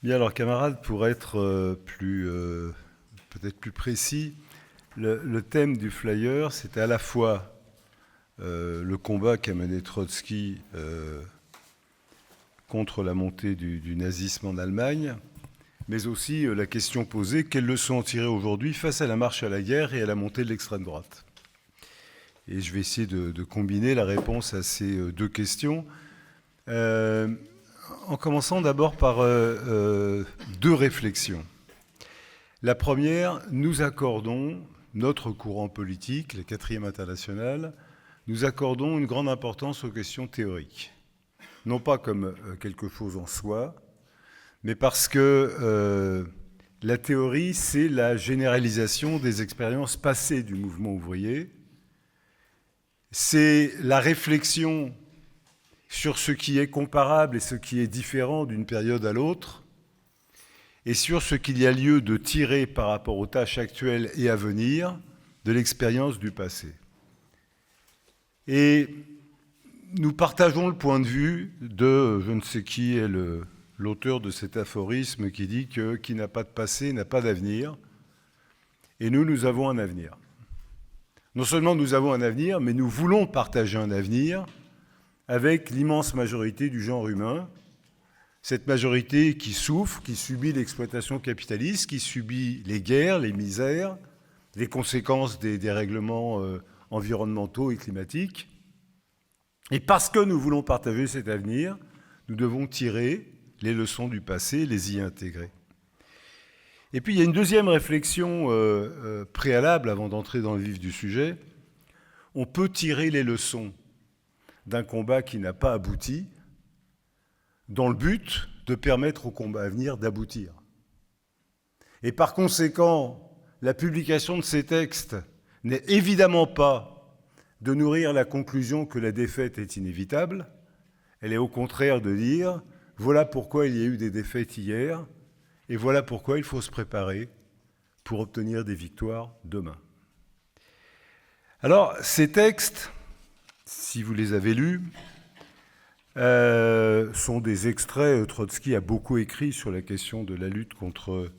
Bien, alors camarades, pour être peut-être plus précis, le thème du flyer, c'était à la fois le combat qu'a mené Trotsky contre la montée du nazisme en Allemagne, mais aussi la question posée, quelles leçons en tirer aujourd'hui face à la marche à la guerre et à la montée de l'extrême droite. Et je vais essayer de combiner la réponse à ces deux questions. En commençant d'abord par deux réflexions. La première, nous accordons, notre courant politique, la 4e internationale, nous accordons une grande importance aux questions théoriques. Non pas comme quelque chose en soi, mais parce que la théorie, c'est la généralisation des expériences passées du mouvement ouvrier. C'est la réflexion sur ce qui est comparable et ce qui est différent d'une période à l'autre, et sur ce qu'il y a lieu de tirer par rapport aux tâches actuelles et à venir de l'expérience du passé. Et nous partageons le point de vue de, je ne sais qui est l'auteur de cet aphorisme qui dit que qui n'a pas de passé n'a pas d'avenir, et nous avons un avenir. Non seulement nous avons un avenir, mais nous voulons partager un avenir avec l'immense majorité du genre humain, cette majorité qui souffre, qui subit l'exploitation capitaliste, qui subit les guerres, les misères, les conséquences des dérèglements environnementaux et climatiques. Et parce que nous voulons partager cet avenir, nous devons tirer les leçons du passé, les y intégrer. Et puis il y a une deuxième réflexion préalable avant d'entrer dans le vif du sujet. On peut tirer les leçons d'un combat qui n'a pas abouti, dans le but de permettre au combat à venir d'aboutir. Et par conséquent, la publication de ces textes n'est évidemment pas de nourrir la conclusion que la défaite est inévitable, elle est au contraire de dire « voilà pourquoi il y a eu des défaites hier, et voilà pourquoi il faut se préparer pour obtenir des victoires demain ». Alors, ces textes, si vous les avez lus, sont des extraits. Trotsky a beaucoup écrit sur la question de la lutte contre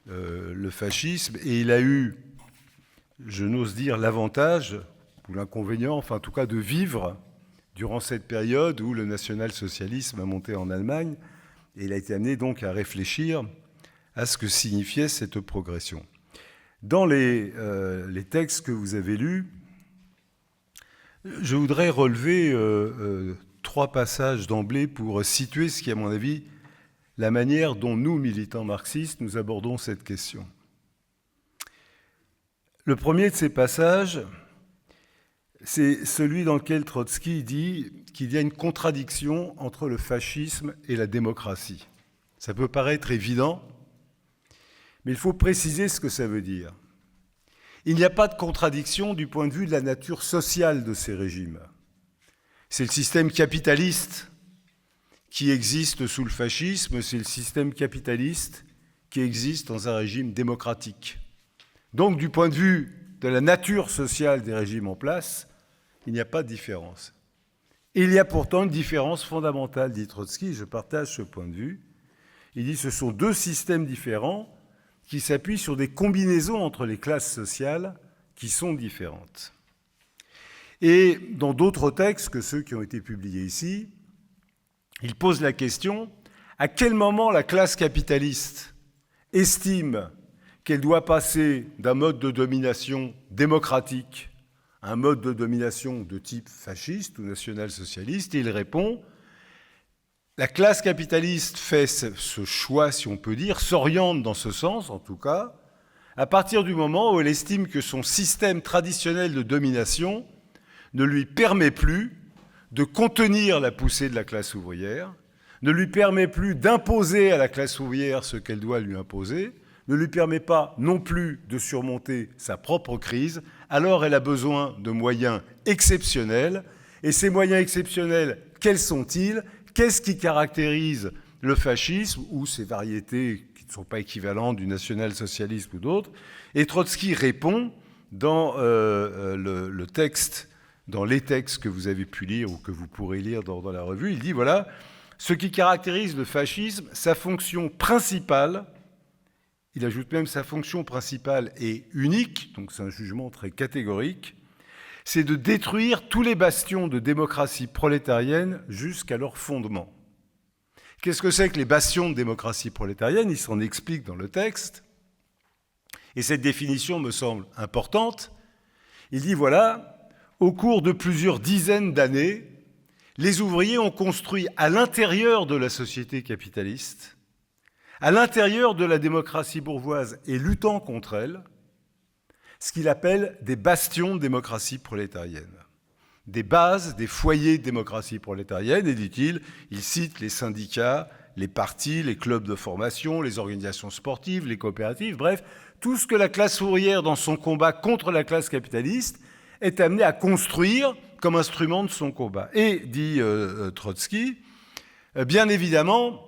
le fascisme, et il a eu, je n'ose dire, l'avantage, ou l'inconvénient, enfin en tout cas de vivre durant cette période où le national-socialisme a monté en Allemagne, et il a été amené donc à réfléchir à ce que signifiait cette progression. Dans les textes que vous avez lus, je voudrais relever trois passages d'emblée pour situer ce qui est, à mon avis, la manière dont nous, militants marxistes, nous abordons cette question. Le premier de ces passages, c'est celui dans lequel Trotsky dit qu'il y a une contradiction entre le fascisme et la démocratie. Ça peut paraître évident, mais il faut préciser ce que ça veut dire. Il n'y a pas de contradiction du point de vue de la nature sociale de ces régimes. C'est le système capitaliste qui existe sous le fascisme, c'est le système capitaliste qui existe dans un régime démocratique. Donc, du point de vue de la nature sociale des régimes en place, il n'y a pas de différence. Et il y a pourtant une différence fondamentale, dit Trotsky, je partage ce point de vue. Il dit que ce sont deux systèmes différents qui s'appuient sur des combinaisons entre les classes sociales qui sont différentes. Et dans d'autres textes que ceux qui ont été publiés ici, il pose la question, à quel moment la classe capitaliste estime qu'elle doit passer d'un mode de domination démocratique à un mode de domination de type fasciste ou national-socialiste, et il répond, la classe capitaliste fait ce choix, si on peut dire, s'oriente dans ce sens, en tout cas, à partir du moment où elle estime que son système traditionnel de domination ne lui permet plus de contenir la poussée de la classe ouvrière, ne lui permet plus d'imposer à la classe ouvrière ce qu'elle doit lui imposer, ne lui permet pas non plus de surmonter sa propre crise, alors elle a besoin de moyens exceptionnels. Et ces moyens exceptionnels, quels sont-ils ? Qu'est-ce qui caractérise le fascisme ou ses variétés qui ne sont pas équivalentes du national-socialisme ou d'autres ? Et Trotsky répond dans le texte, dans les textes que vous avez pu lire ou que vous pourrez lire dans la revue, il dit, voilà, ce qui caractérise le fascisme, sa fonction principale, il ajoute même sa fonction principale et unique, donc c'est un jugement très catégorique, c'est de détruire tous les bastions de démocratie prolétarienne jusqu'à leur fondement. Qu'est-ce que c'est que les bastions de démocratie prolétarienne? Il s'en explique dans le texte. Et cette définition me semble importante. Il dit, voilà, au cours de plusieurs dizaines d'années, les ouvriers ont construit à l'intérieur de la société capitaliste, à l'intérieur de la démocratie bourgeoise et luttant contre elle, ce qu'il appelle des bastions de démocratie prolétarienne. Des bases, des foyers de démocratie prolétarienne, et dit-il, il cite les syndicats, les partis, les clubs de formation, les organisations sportives, les coopératives, bref, tout ce que la classe ouvrière, dans son combat contre la classe capitaliste, est amenée à construire comme instrument de son combat. Et, dit Trotsky, bien évidemment,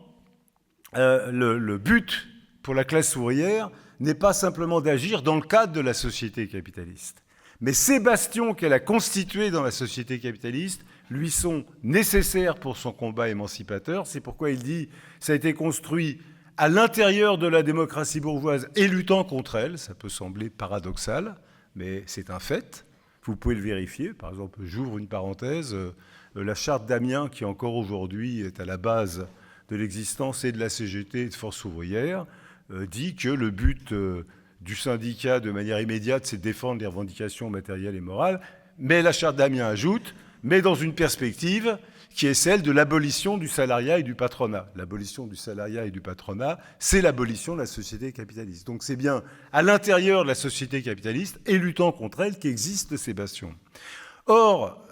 le but pour la classe ouvrière n'est pas simplement d'agir dans le cadre de la société capitaliste. Mais ces bastions qu'elle a constitués dans la société capitaliste lui sont nécessaires pour son combat émancipateur. C'est pourquoi il dit « ça a été construit à l'intérieur de la démocratie bourgeoise et luttant contre elle ». Ça peut sembler paradoxal, mais c'est un fait. Vous pouvez le vérifier. Par exemple, j'ouvre une parenthèse, la charte d'Amiens, qui encore aujourd'hui est à la base de l'existence et de la CGT et de Force ouvrière, dit que le but du syndicat, de manière immédiate, c'est de défendre les revendications matérielles et morales. Mais la charte d'Amiens ajoute, mais dans une perspective qui est celle de l'abolition du salariat et du patronat. L'abolition du salariat et du patronat, c'est l'abolition de la société capitaliste. Donc c'est bien à l'intérieur de la société capitaliste et luttant contre elle qu'existent ces bastions. Or,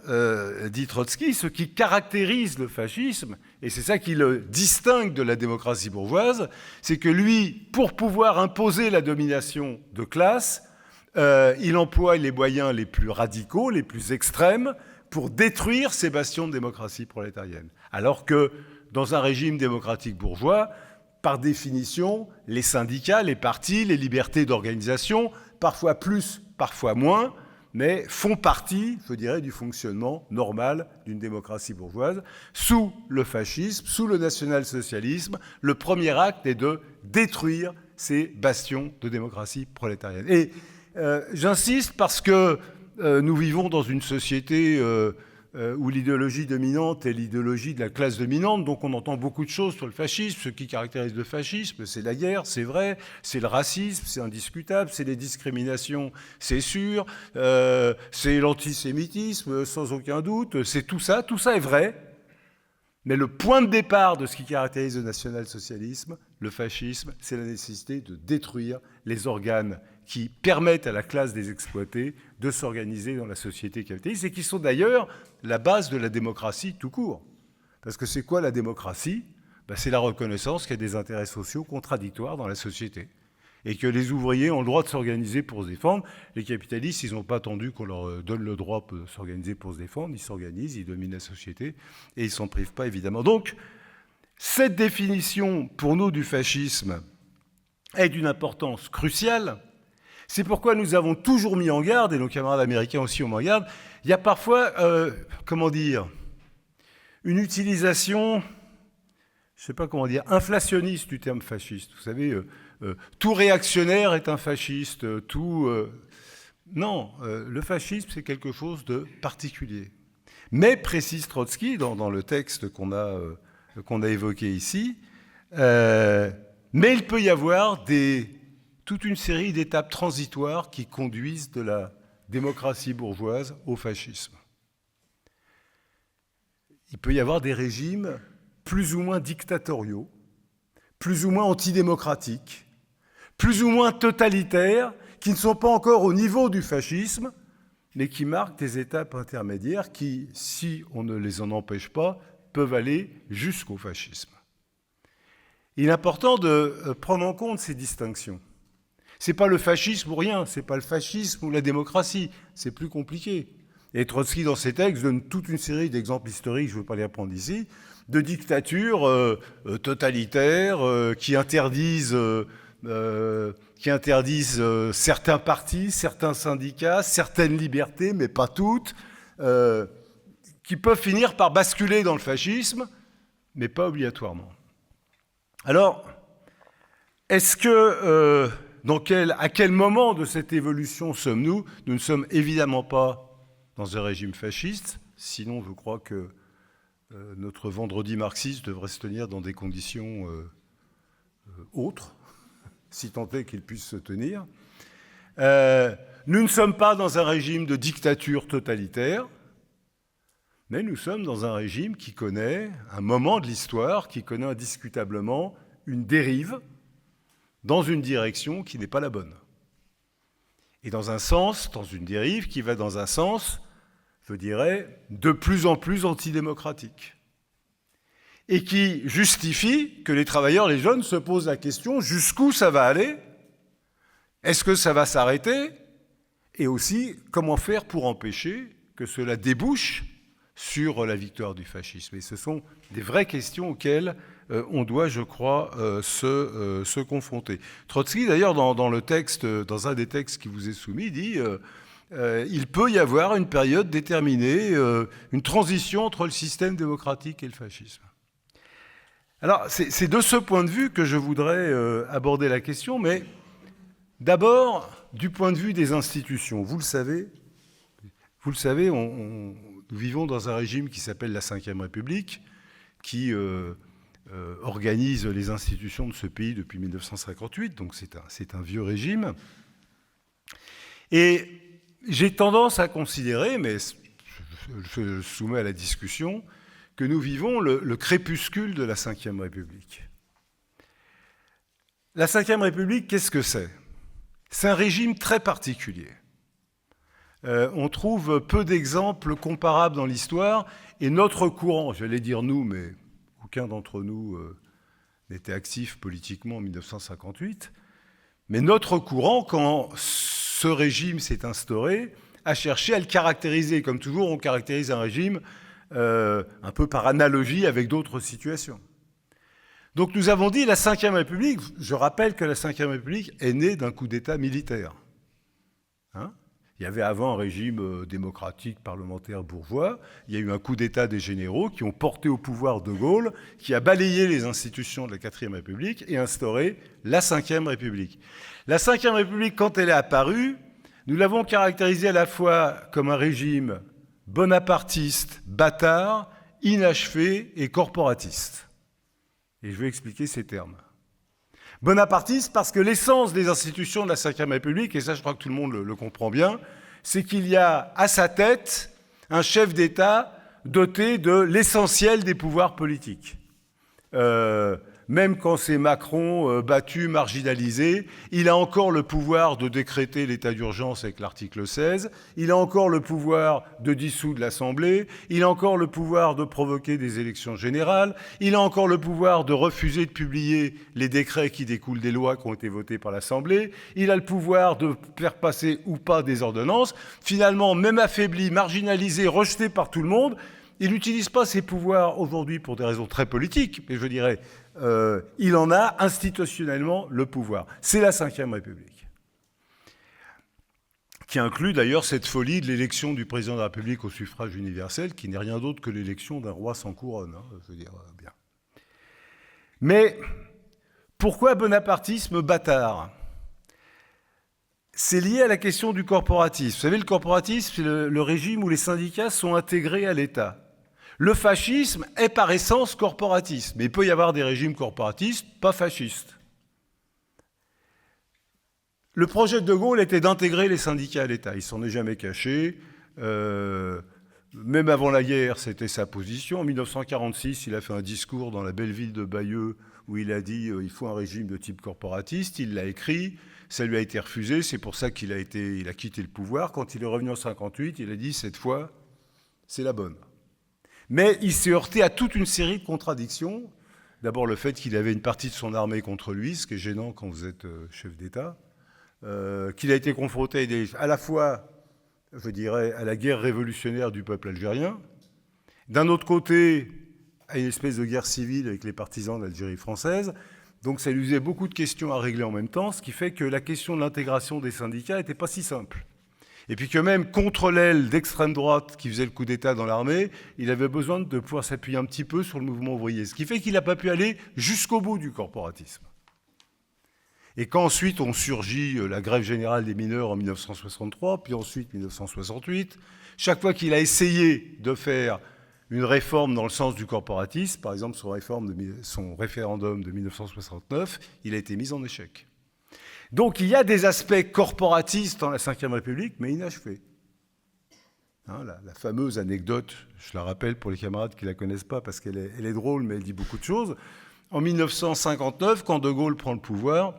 dit Trotsky, ce qui caractérise le fascisme, et c'est ça qui le distingue de la démocratie bourgeoise, c'est que lui, pour pouvoir imposer la domination de classe, il emploie les moyens les plus radicaux, les plus extrêmes, pour détruire ces bastions de démocratie prolétarienne. Alors que dans un régime démocratique bourgeois, par définition, les syndicats, les partis, les libertés d'organisation, parfois plus, parfois moins, mais font partie, je dirais, du fonctionnement normal d'une démocratie bourgeoise. Sous le fascisme, sous le national-socialisme, le premier acte est de détruire ces bastions de démocratie prolétarienne. Et j'insiste parce que nous vivons dans une société où l'idéologie dominante est l'idéologie de la classe dominante, donc on entend beaucoup de choses sur le fascisme. Ce qui caractérise le fascisme, c'est la guerre, c'est vrai, c'est le racisme, c'est indiscutable, c'est les discriminations, c'est sûr, c'est l'antisémitisme, sans aucun doute, c'est tout ça est vrai. Mais le point de départ de ce qui caractérise le national-socialisme, le fascisme, c'est la nécessité de détruire les organes qui permettent à la classe des exploités de s'organiser dans la société capitaliste et qui sont d'ailleurs la base de la démocratie tout court. Parce que c'est quoi la démocratie? C'est la reconnaissance qu'il y a des intérêts sociaux contradictoires dans la société et que les ouvriers ont le droit de s'organiser pour se défendre. Les capitalistes, ils n'ont pas attendu qu'on leur donne le droit de s'organiser pour se défendre. Ils s'organisent, ils dominent la société et ils ne s'en privent pas, évidemment. Donc, cette définition, pour nous, du fascisme est d'une importance cruciale. C'est pourquoi nous avons toujours mis en garde, et nos camarades américains aussi ont mis en garde, il y a parfois, une utilisation, je ne sais pas comment dire, inflationniste du terme fasciste. Vous savez, tout réactionnaire est un fasciste, Non, le fascisme, c'est quelque chose de particulier. Mais, précise Trotsky, dans le texte qu'on a évoqué ici, mais il peut y avoir toute une série d'étapes transitoires qui conduisent de la démocratie bourgeoise au fascisme. Il peut y avoir des régimes plus ou moins dictatoriaux, plus ou moins antidémocratiques, plus ou moins totalitaires, qui ne sont pas encore au niveau du fascisme, mais qui marquent des étapes intermédiaires qui, si on ne les en empêche pas, peuvent aller jusqu'au fascisme. Il est important de prendre en compte ces distinctions. Ce n'est pas le fascisme ou rien, ce n'est pas le fascisme ou la démocratie, c'est plus compliqué. Et Trotsky, dans ses textes, donne toute une série d'exemples historiques, je ne veux pas les reprendre ici, de dictatures totalitaires qui interdisent certains partis, certains syndicats, certaines libertés, mais pas toutes, qui peuvent finir par basculer dans le fascisme, mais pas obligatoirement. Alors, est-ce que, à quel moment de cette évolution sommes-nous? Nous ne sommes évidemment pas dans un régime fasciste, sinon je crois que notre vendredi marxiste devrait se tenir dans des conditions autres, si tant est qu'il puisse se tenir. Nous ne sommes pas dans un régime de dictature totalitaire, mais nous sommes dans un régime qui connaît un moment de l'histoire, qui connaît indiscutablement une dérive dans une direction qui n'est pas la bonne. Et dans une dérive qui va dans un sens, je dirais, de plus en plus antidémocratique. Et qui justifie que les travailleurs, les jeunes, se posent la question jusqu'où ça va aller? Est-ce que ça va s'arrêter? Et aussi, comment faire pour empêcher que cela débouche sur la victoire du fascisme? Et ce sont des vraies questions auxquelles on doit, je crois, se confronter. Trotsky, d'ailleurs, dans un des textes qui vous est soumis, dit il peut y avoir une période déterminée, une transition entre le système démocratique et le fascisme. Alors, c'est de ce point de vue que je voudrais aborder la question, mais d'abord, du point de vue des institutions. Vous le savez, nous vivons dans un régime qui s'appelle la Ve République, qui organise les institutions de ce pays depuis 1958, donc c'est un vieux régime. Et j'ai tendance à considérer, mais je le soumets à la discussion, que nous vivons le crépuscule de la Ve République. La Ve République, qu'est-ce que c'est? C'est un régime très particulier. On trouve peu d'exemples comparables dans l'histoire, et notre courant, j'allais dire nous, mais aucun d'entre nous n'était actif politiquement en 1958, mais notre courant, quand ce régime s'est instauré, a cherché à le caractériser. Comme toujours, on caractérise un régime un peu par analogie avec d'autres situations. Donc nous avons dit la Ve République, je rappelle que la Ve République est née d'un coup d'État militaire. Il y avait avant un régime démocratique, parlementaire, bourgeois. Il y a eu un coup d'État des généraux qui ont porté au pouvoir De Gaulle, qui a balayé les institutions de la IVe République et instauré la Ve République. La Ve République, quand elle est apparue, nous l'avons caractérisée à la fois comme un régime bonapartiste, bâtard, inachevé et corporatiste. Et je vais expliquer ces termes. Bonapartiste parce que l'essence des institutions de la Ve République, et ça je crois que tout le monde le comprend bien, c'est qu'il y a à sa tête un chef d'État doté de l'essentiel des pouvoirs politiques. Même quand c'est Macron battu, marginalisé, il a encore le pouvoir de décréter l'état d'urgence avec l'article 16, il a encore le pouvoir de dissoudre l'Assemblée, il a encore le pouvoir de provoquer des élections générales, il a encore le pouvoir de refuser de publier les décrets qui découlent des lois qui ont été votées par l'Assemblée, il a le pouvoir de faire passer ou pas des ordonnances. Finalement, même affaibli, marginalisé, rejeté par tout le monde, il n'utilise pas ses pouvoirs aujourd'hui pour des raisons très politiques, mais je dirais il en a institutionnellement le pouvoir. C'est la Ve République, qui inclut d'ailleurs cette folie de l'élection du président de la République au suffrage universel, qui n'est rien d'autre que l'élection d'un roi sans couronne. Je veux dire, bien. Mais pourquoi bonapartisme bâtard? C'est lié à la question du corporatisme. Vous savez, le corporatisme, c'est le régime où les syndicats sont intégrés à l'État. Le fascisme est par essence corporatiste, mais il peut y avoir des régimes corporatistes pas fascistes. Le projet de De Gaulle était d'intégrer les syndicats à l'État. Il s'en est jamais caché. Même avant la guerre, c'était sa position. En 1946, il a fait un discours dans la belle ville de Bayeux où il a dit il faut un régime de type corporatiste. Il l'a écrit, ça lui a été refusé. C'est pour ça qu'il a quitté le pouvoir. Quand il est revenu en 1958, il a dit cette fois, c'est la bonne. Mais il s'est heurté à toute une série de contradictions. D'abord le fait qu'il avait une partie de son armée contre lui, ce qui est gênant quand vous êtes chef d'État, qu'il a été confronté à la fois, je dirais, à la guerre révolutionnaire du peuple algérien, d'un autre côté, à une espèce de guerre civile avec les partisans de l'Algérie française. Donc ça lui faisait beaucoup de questions à régler en même temps, ce qui fait que la question de l'intégration des syndicats n'était pas si simple. Et puis que même contre l'aile d'extrême droite qui faisait le coup d'État dans l'armée, il avait besoin de pouvoir s'appuyer un petit peu sur le mouvement ouvrier. Ce qui fait qu'il n'a pas pu aller jusqu'au bout du corporatisme. Et quand ensuite on surgit la grève générale des mineurs en 1963, puis ensuite 1968, chaque fois qu'il a essayé de faire une réforme dans le sens du corporatisme, par exemple son référendum de 1969, il a été mis en échec. Donc il y a des aspects corporatistes dans la Ve République, mais inachevés. Hein, la fameuse anecdote, je la rappelle pour les camarades qui ne la connaissent pas, parce qu'elle est drôle, mais elle dit beaucoup de choses. En 1959, quand De Gaulle prend le pouvoir,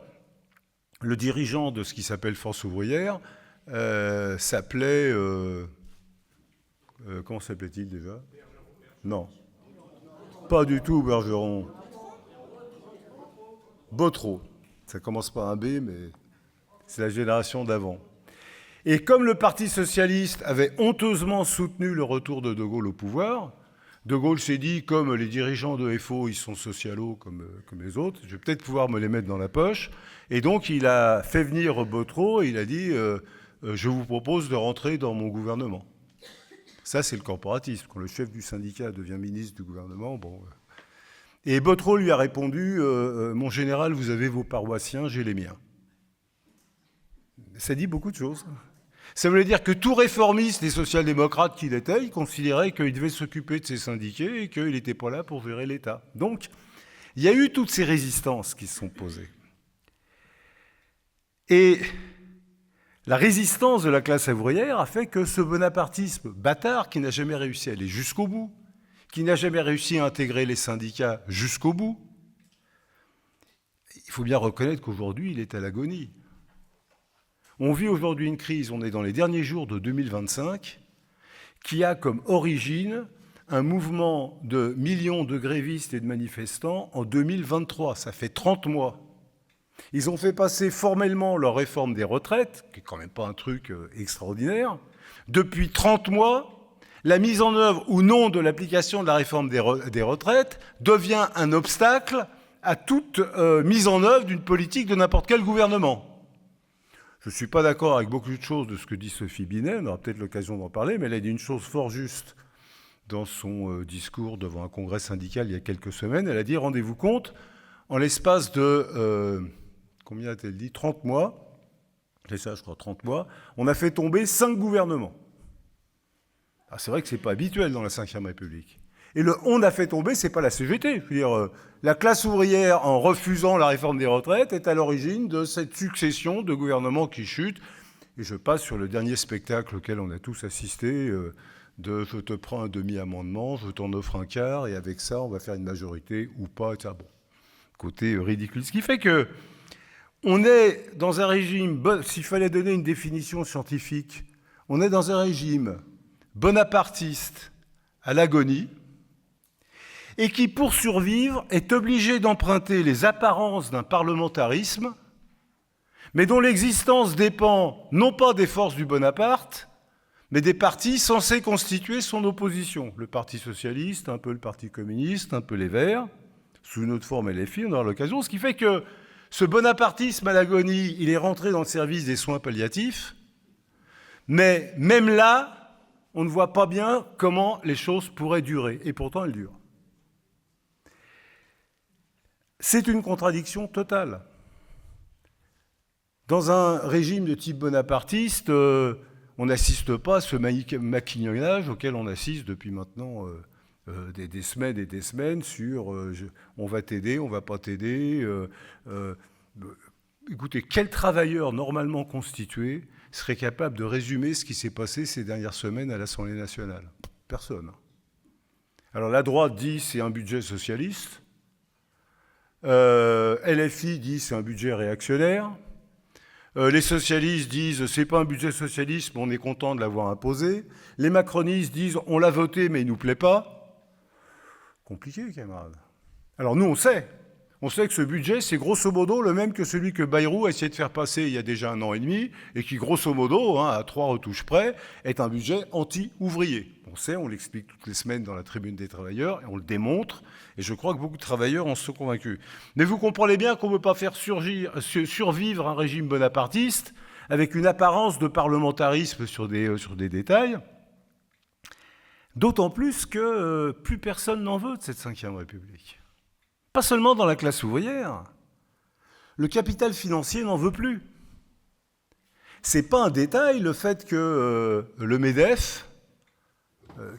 le dirigeant de ce qui s'appelle Force ouvrière s'appelait... comment s'appelait-il déjà ? Non, pas du tout Bergeron. Bottereau. Ça commence par un B, mais c'est la génération d'avant. Et comme le Parti socialiste avait honteusement soutenu le retour de Gaulle au pouvoir, De Gaulle s'est dit, comme les dirigeants de FO, ils sont socialos comme les autres, je vais peut-être pouvoir me les mettre dans la poche. Et donc, il a fait venir Bottereau et il a dit, je vous propose de rentrer dans mon gouvernement. Ça, c'est le corporatisme. Quand le chef du syndicat devient ministre du gouvernement, bon... Et Bottereau lui a répondu, mon général, vous avez vos paroissiens, j'ai les miens. Ça dit beaucoup de choses. Ça voulait dire que tout réformiste et social-démocrate qu'il était, il considérait qu'il devait s'occuper de ses syndiqués et qu'il n'était pas là pour gérer l'État. Donc, il y a eu toutes ces résistances qui se sont posées. Et la résistance de la classe ouvrière a fait que ce bonapartisme bâtard, qui n'a jamais réussi à aller jusqu'au bout, qui n'a jamais réussi à intégrer les syndicats jusqu'au bout, il faut bien reconnaître qu'aujourd'hui, il est à l'agonie. On vit aujourd'hui une crise, on est dans les derniers jours de 2025, qui a comme origine un mouvement de millions de grévistes et de manifestants en 2023. Ça fait 30 mois. Ils ont fait passer formellement leur réforme des retraites, qui n'est quand même pas un truc extraordinaire. Depuis 30 mois, la mise en œuvre ou non de l'application de la réforme des retraites devient un obstacle à toute mise en œuvre d'une politique de n'importe quel gouvernement. Je ne suis pas d'accord avec beaucoup de choses de ce que dit Sophie Binet, on aura peut-être l'occasion d'en parler, mais elle a dit une chose fort juste dans son discours devant un congrès syndical il y a quelques semaines. Elle a dit, rendez-vous compte, en l'espace de, combien a-t-elle dit, 30 mois, c'est ça je crois, 30 mois, on a fait tomber 5 gouvernements. Ah, c'est vrai que ce n'est pas habituel dans la Ve République. Et le « on a fait tomber », ce n'est pas la CGT. Je veux dire, la classe ouvrière, en refusant la réforme des retraites, est à l'origine de cette succession de gouvernements qui chutent. Et je passe sur le dernier spectacle auquel on a tous assisté, de « je te prends un demi-amendement, je t'en offre un quart, et avec ça, on va faire une majorité ou pas ». Et ça, bon, côté ridicule. Ce qui fait que on est dans un régime, s'il fallait donner une définition scientifique, on est dans un régime bonapartiste à l'agonie, et qui, pour survivre, est obligé d'emprunter les apparences d'un parlementarisme, mais dont l'existence dépend non pas des forces du Bonaparte, mais des partis censés constituer son opposition. Le Parti socialiste, un peu le Parti communiste, un peu les Verts, sous une autre forme LFI, on aura l'occasion. Ce qui fait que ce bonapartisme à l'agonie, il est rentré dans le service des soins palliatifs, mais même là, on ne voit pas bien comment les choses pourraient durer, et pourtant elles durent. C'est une contradiction totale. Dans un régime de type bonapartiste, on n'assiste pas à ce maquignonnage auquel on assiste depuis maintenant des semaines et des semaines sur on va t'aider, on va pas t'aider. Écoutez, quel travailleur normalement constitué serait capable de résumer ce qui s'est passé ces dernières semaines à l'Assemblée nationale? Personne. Alors la droite dit c'est un budget socialiste. LFI dit c'est un budget réactionnaire. Les socialistes disent c'est pas un budget socialiste, mais on est content de l'avoir imposé. Les macronistes disent on l'a voté, mais il nous plaît pas. Compliqué, camarades. Alors nous, on sait que ce budget, c'est grosso modo le même que celui que Bayrou a essayé de faire passer il y a déjà 1 an et demi, et qui, grosso modo, à 3 retouches près, est un budget anti-ouvrier. On sait, on l'explique toutes les semaines dans la Tribune des travailleurs, et on le démontre, et je crois que beaucoup de travailleurs en sont convaincus. Mais vous comprenez bien qu'on ne peut pas faire survivre un régime bonapartiste avec une apparence de parlementarisme sur des détails, d'autant plus que plus personne n'en veut de cette Ve République. Pas seulement dans la classe ouvrière. Le capital financier n'en veut plus. C'est pas un détail le fait que le MEDEF,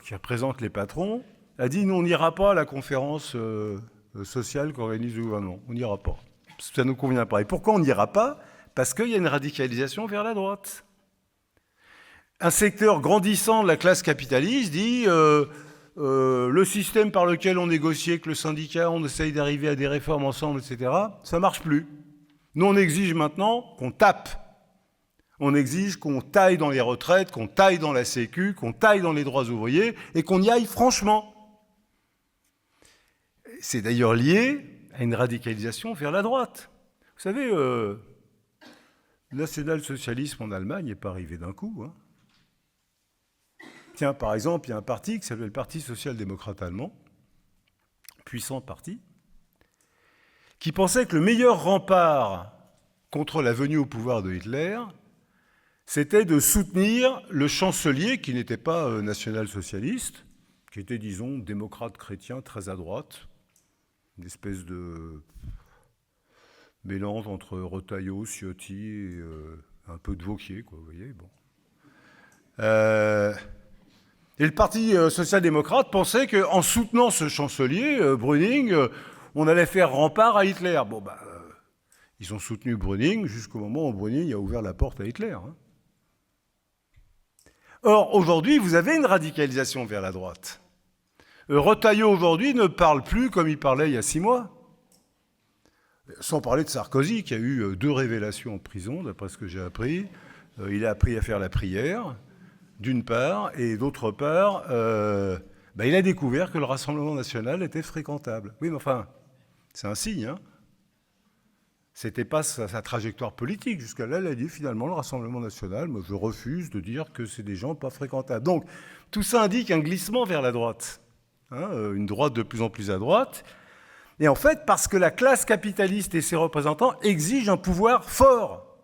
qui représente les patrons, a dit « nous, on n'ira pas à la conférence sociale qu'organise le gouvernement. On n'ira pas. Ça ne nous convient pas. » Et pourquoi on n'ira pas ? Parce qu'il y a une radicalisation vers la droite. Un secteur grandissant de la classe capitaliste dit le système par lequel on négocie avec le syndicat, on essaye d'arriver à des réformes ensemble, etc., ça ne marche plus. Nous, on exige maintenant qu'on tape. On exige qu'on taille dans les retraites, qu'on taille dans la Sécu, qu'on taille dans les droits ouvriers et qu'on y aille franchement. C'est d'ailleurs lié à une radicalisation vers la droite. Vous savez, le national-socialisme en Allemagne n'est pas arrivé d'un coup. Hein. Tiens, par exemple, il y a un parti qui s'appelle le Parti social-démocrate allemand, puissant parti, qui pensait que le meilleur rempart contre la venue au pouvoir de Hitler, c'était de soutenir le chancelier, qui n'était pas national-socialiste, qui était, disons, démocrate chrétien très à droite, une espèce de mélange entre Retailleau, Ciotti et un peu de Wauquiez, quoi, vous voyez, bon. Et le Parti social-démocrate pensait qu'en soutenant ce chancelier, Brüning, on allait faire rempart à Hitler. Bon, ils ont soutenu Brüning jusqu'au moment où Brüning a ouvert la porte à Hitler. Hein. Or, aujourd'hui, vous avez une radicalisation vers la droite. Retailleau, aujourd'hui, ne parle plus comme il parlait il y a 6 mois. Sans parler de Sarkozy, qui a eu 2 révélations en prison, d'après ce que j'ai appris. Il a appris à faire la prière, d'une part, et d'autre part, il a découvert que le Rassemblement national était fréquentable. Oui, mais enfin, c'est un signe, hein. C'était pas sa trajectoire politique. Jusqu'à là, elle a dit finalement, le Rassemblement national, moi je refuse de dire que c'est des gens pas fréquentables. Donc, tout ça indique un glissement vers la droite. Hein, une droite de plus en plus à droite. Et en fait, parce que la classe capitaliste et ses représentants exigent un pouvoir fort.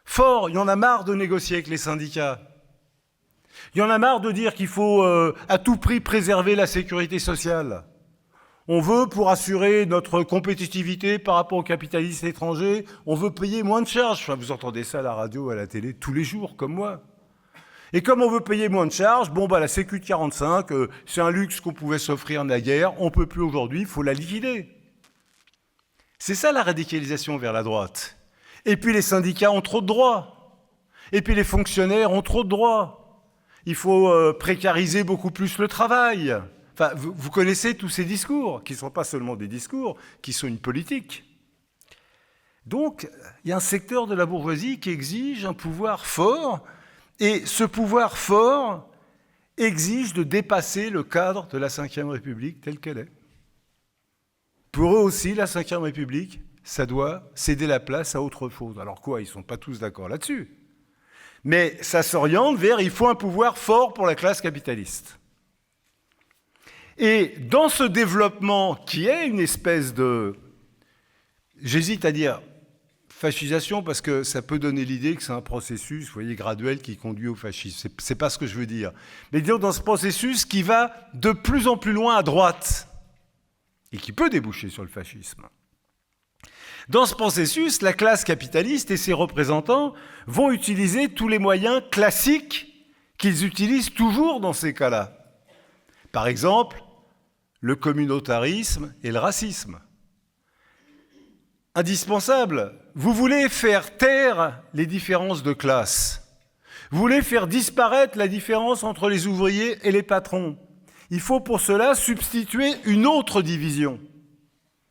Fort, il y en a marre de négocier avec les syndicats. Il y en a marre de dire qu'il faut à tout prix préserver la sécurité sociale. On veut, pour assurer notre compétitivité par rapport aux capitalistes étrangers, on veut payer moins de charges. Enfin, vous entendez ça à la radio, à la télé, tous les jours, comme moi. Et comme on veut payer moins de charges, la Sécu de 45, c'est un luxe qu'on pouvait s'offrir naguère, on ne peut plus aujourd'hui, il faut la liquider. C'est ça la radicalisation vers la droite. Et puis les syndicats ont trop de droits. Et puis les fonctionnaires ont trop de droits. Il faut précariser beaucoup plus le travail. Enfin, vous connaissez tous ces discours, qui ne sont pas seulement des discours, qui sont une politique. Donc, il y a un secteur de la bourgeoisie qui exige un pouvoir fort, et ce pouvoir fort exige de dépasser le cadre de la Ve République telle qu'elle est. Pour eux aussi, la Ve République, ça doit céder la place à autre chose. Alors quoi, ils ne sont pas tous d'accord là-dessus. Mais ça s'oriente vers, il faut un pouvoir fort pour la classe capitaliste. Et dans ce développement qui est une espèce de... J'hésite à dire fascisation parce que ça peut donner l'idée que c'est un processus, vous voyez, graduel qui conduit au fascisme. C'est pas ce que je veux dire. Mais disons dans ce processus qui va de plus en plus loin à droite et qui peut déboucher sur le fascisme. Dans ce processus, la classe capitaliste et ses représentants vont utiliser tous les moyens classiques qu'ils utilisent toujours dans ces cas-là. Par exemple, le communautarisme et le racisme. Indispensable. Vous voulez faire taire les différences de classe. Vous voulez faire disparaître la différence entre les ouvriers et les patrons. Il faut pour cela substituer une autre division.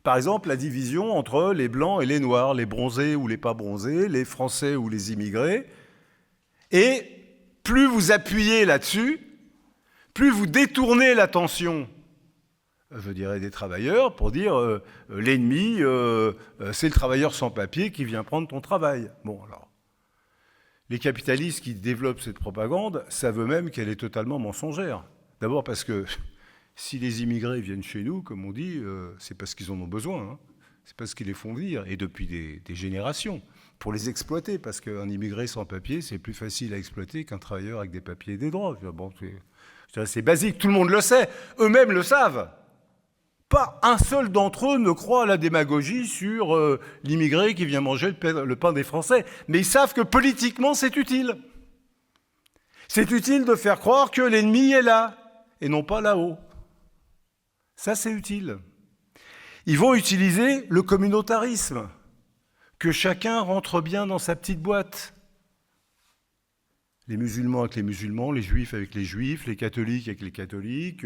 Par exemple, la division entre les blancs et les noirs, les bronzés ou les pas bronzés, les Français ou les immigrés. Et plus vous appuyez là-dessus, plus vous détournez l'attention, je dirais, des travailleurs pour dire l'ennemi, c'est le travailleur sans papier qui vient prendre ton travail. Bon, alors, les capitalistes qui développent cette propagande savent eux-mêmes qu'elle est totalement mensongère. D'abord parce que si les immigrés viennent chez nous, comme on dit, c'est parce qu'ils en ont besoin. Hein. c'est parce qu'ils les font venir, et depuis des générations, pour les exploiter, parce qu'un immigré sans papier, c'est plus facile à exploiter qu'un travailleur avec des papiers et des droits. Bon, c'est basique, tout le monde le sait, eux-mêmes le savent. Pas un seul d'entre eux ne croit à la démagogie sur l'immigré qui vient manger le pain des Français. Mais ils savent que politiquement, c'est utile. C'est utile de faire croire que l'ennemi est là, et non pas là-haut. Ça, c'est utile. Ils vont utiliser le communautarisme, que chacun rentre bien dans sa petite boîte. Les musulmans avec les musulmans, les juifs avec les juifs, les catholiques avec les catholiques,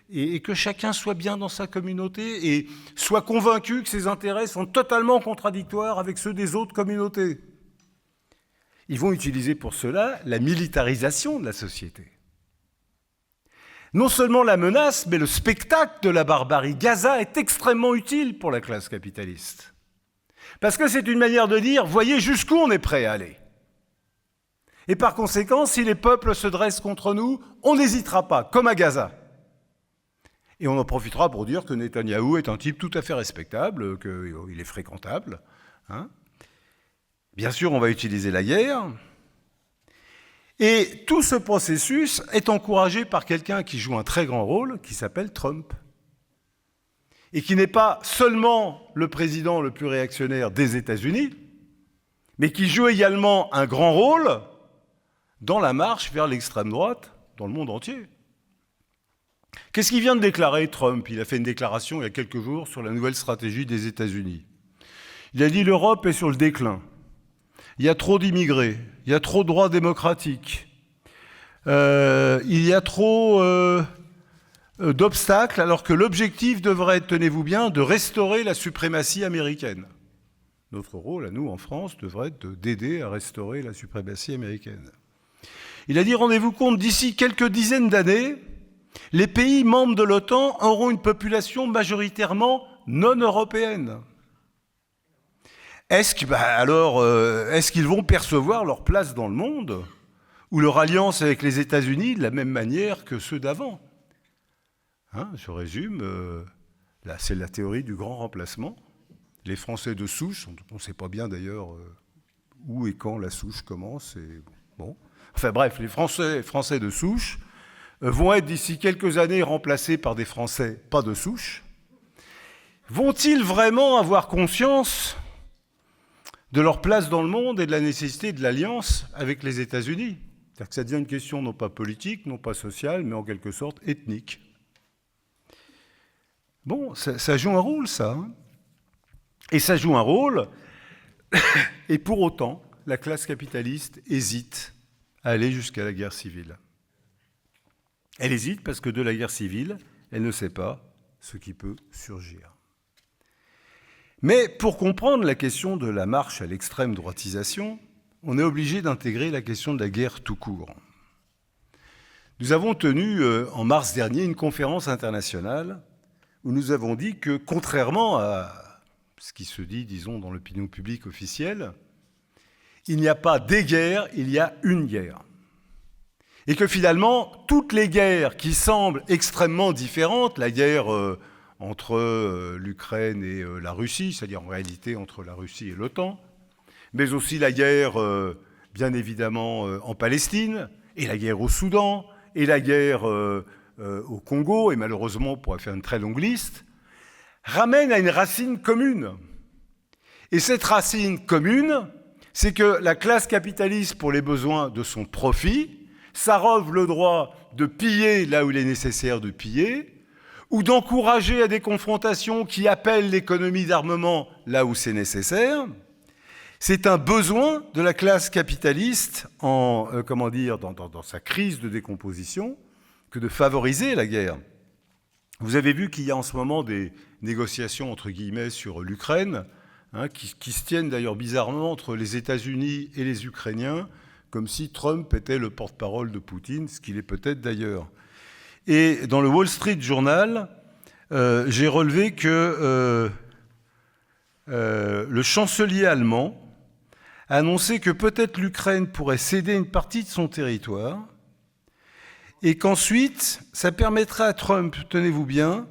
et que chacun soit bien dans sa communauté et soit convaincu que ses intérêts sont totalement contradictoires avec ceux des autres communautés. Ils vont utiliser pour cela la militarisation de la société. Non seulement la menace, mais le spectacle de la barbarie. Gaza est extrêmement utile pour la classe capitaliste. Parce que c'est une manière de dire, voyez jusqu'où on est prêt à aller. Et par conséquent, si les peuples se dressent contre nous, on n'hésitera pas, comme à Gaza. Et on en profitera pour dire que Netanyahou est un type tout à fait respectable, qu'il est fréquentable. Hein. Bien sûr, on va utiliser la guerre. Et tout ce processus est encouragé par quelqu'un qui joue un très grand rôle, qui s'appelle Trump. Et qui n'est pas seulement le président le plus réactionnaire des États-Unis, mais qui joue également un grand rôle dans la marche vers l'extrême droite dans le monde entier. Qu'est-ce qu'il vient de déclarer, Trump? Il a fait une déclaration il y a quelques jours sur la nouvelle stratégie des États-Unis. Il a dit « l'Europe est sur le déclin. Il y a trop d'immigrés, il y a trop de droits démocratiques, il y a trop d'obstacles, alors que l'objectif devrait être, tenez-vous bien, de restaurer la suprématie américaine. » Notre rôle, à nous, en France, devrait être d'aider à restaurer la suprématie américaine. Il a dit, rendez-vous compte, d'ici quelques dizaines d'années, les pays membres de l'OTAN auront une population majoritairement non européenne. Est-ce qu'ils vont percevoir leur place dans le monde ou leur alliance avec les États-Unis de la même manière que ceux d'avant? Hein, je résume, là c'est la théorie du grand remplacement. Les Français de souche, on ne sait pas bien d'ailleurs où et quand la souche commence. Et bon. Enfin bref, les Français de souche vont être d'ici quelques années remplacés par des Français pas de souche. Vont-ils vraiment avoir conscience de leur place dans le monde et de la nécessité de l'alliance avec les États-Unis? C'est-à-dire que ça devient une question non pas politique, non pas sociale, mais en quelque sorte ethnique. Bon, ça joue un rôle, ça. Hein. Et ça joue un rôle, et pour autant, la classe capitaliste hésite à aller jusqu'à la guerre civile. Elle hésite parce que de la guerre civile, elle ne sait pas ce qui peut surgir. Mais pour comprendre la question de la marche à l'extrême droitisation, on est obligé d'intégrer la question de la guerre tout court. Nous avons tenu en mars dernier une conférence internationale où nous avons dit que, contrairement à ce qui se dit, disons, dans l'opinion publique officielle, il n'y a pas des guerres, il y a une guerre. Et que finalement, toutes les guerres qui semblent extrêmement différentes, la guerre entre l'Ukraine et la Russie, c'est-à-dire en réalité entre la Russie et l'OTAN, mais aussi la guerre, bien évidemment, en Palestine, et la guerre au Soudan, et la guerre au Congo, et malheureusement, on pourrait faire une très longue liste, ramènent à une racine commune. Et cette racine commune, c'est que la classe capitaliste, pour les besoins de son profit, s'arroge le droit de piller là où il est nécessaire de piller, ou d'encourager à des confrontations qui appellent l'économie d'armement là où c'est nécessaire. C'est un besoin de la classe capitaliste dans sa crise de décomposition que de favoriser la guerre. Vous avez vu qu'il y a en ce moment des négociations entre guillemets sur l'Ukraine, qui se tiennent d'ailleurs bizarrement entre les États-Unis et les Ukrainiens, comme si Trump était le porte-parole de Poutine, ce qu'il est peut-être d'ailleurs. Et dans le Wall Street Journal, j'ai relevé que le chancelier allemand a annoncé que peut-être l'Ukraine pourrait céder une partie de son territoire et qu'ensuite, ça permettra à Trump, tenez-vous bien,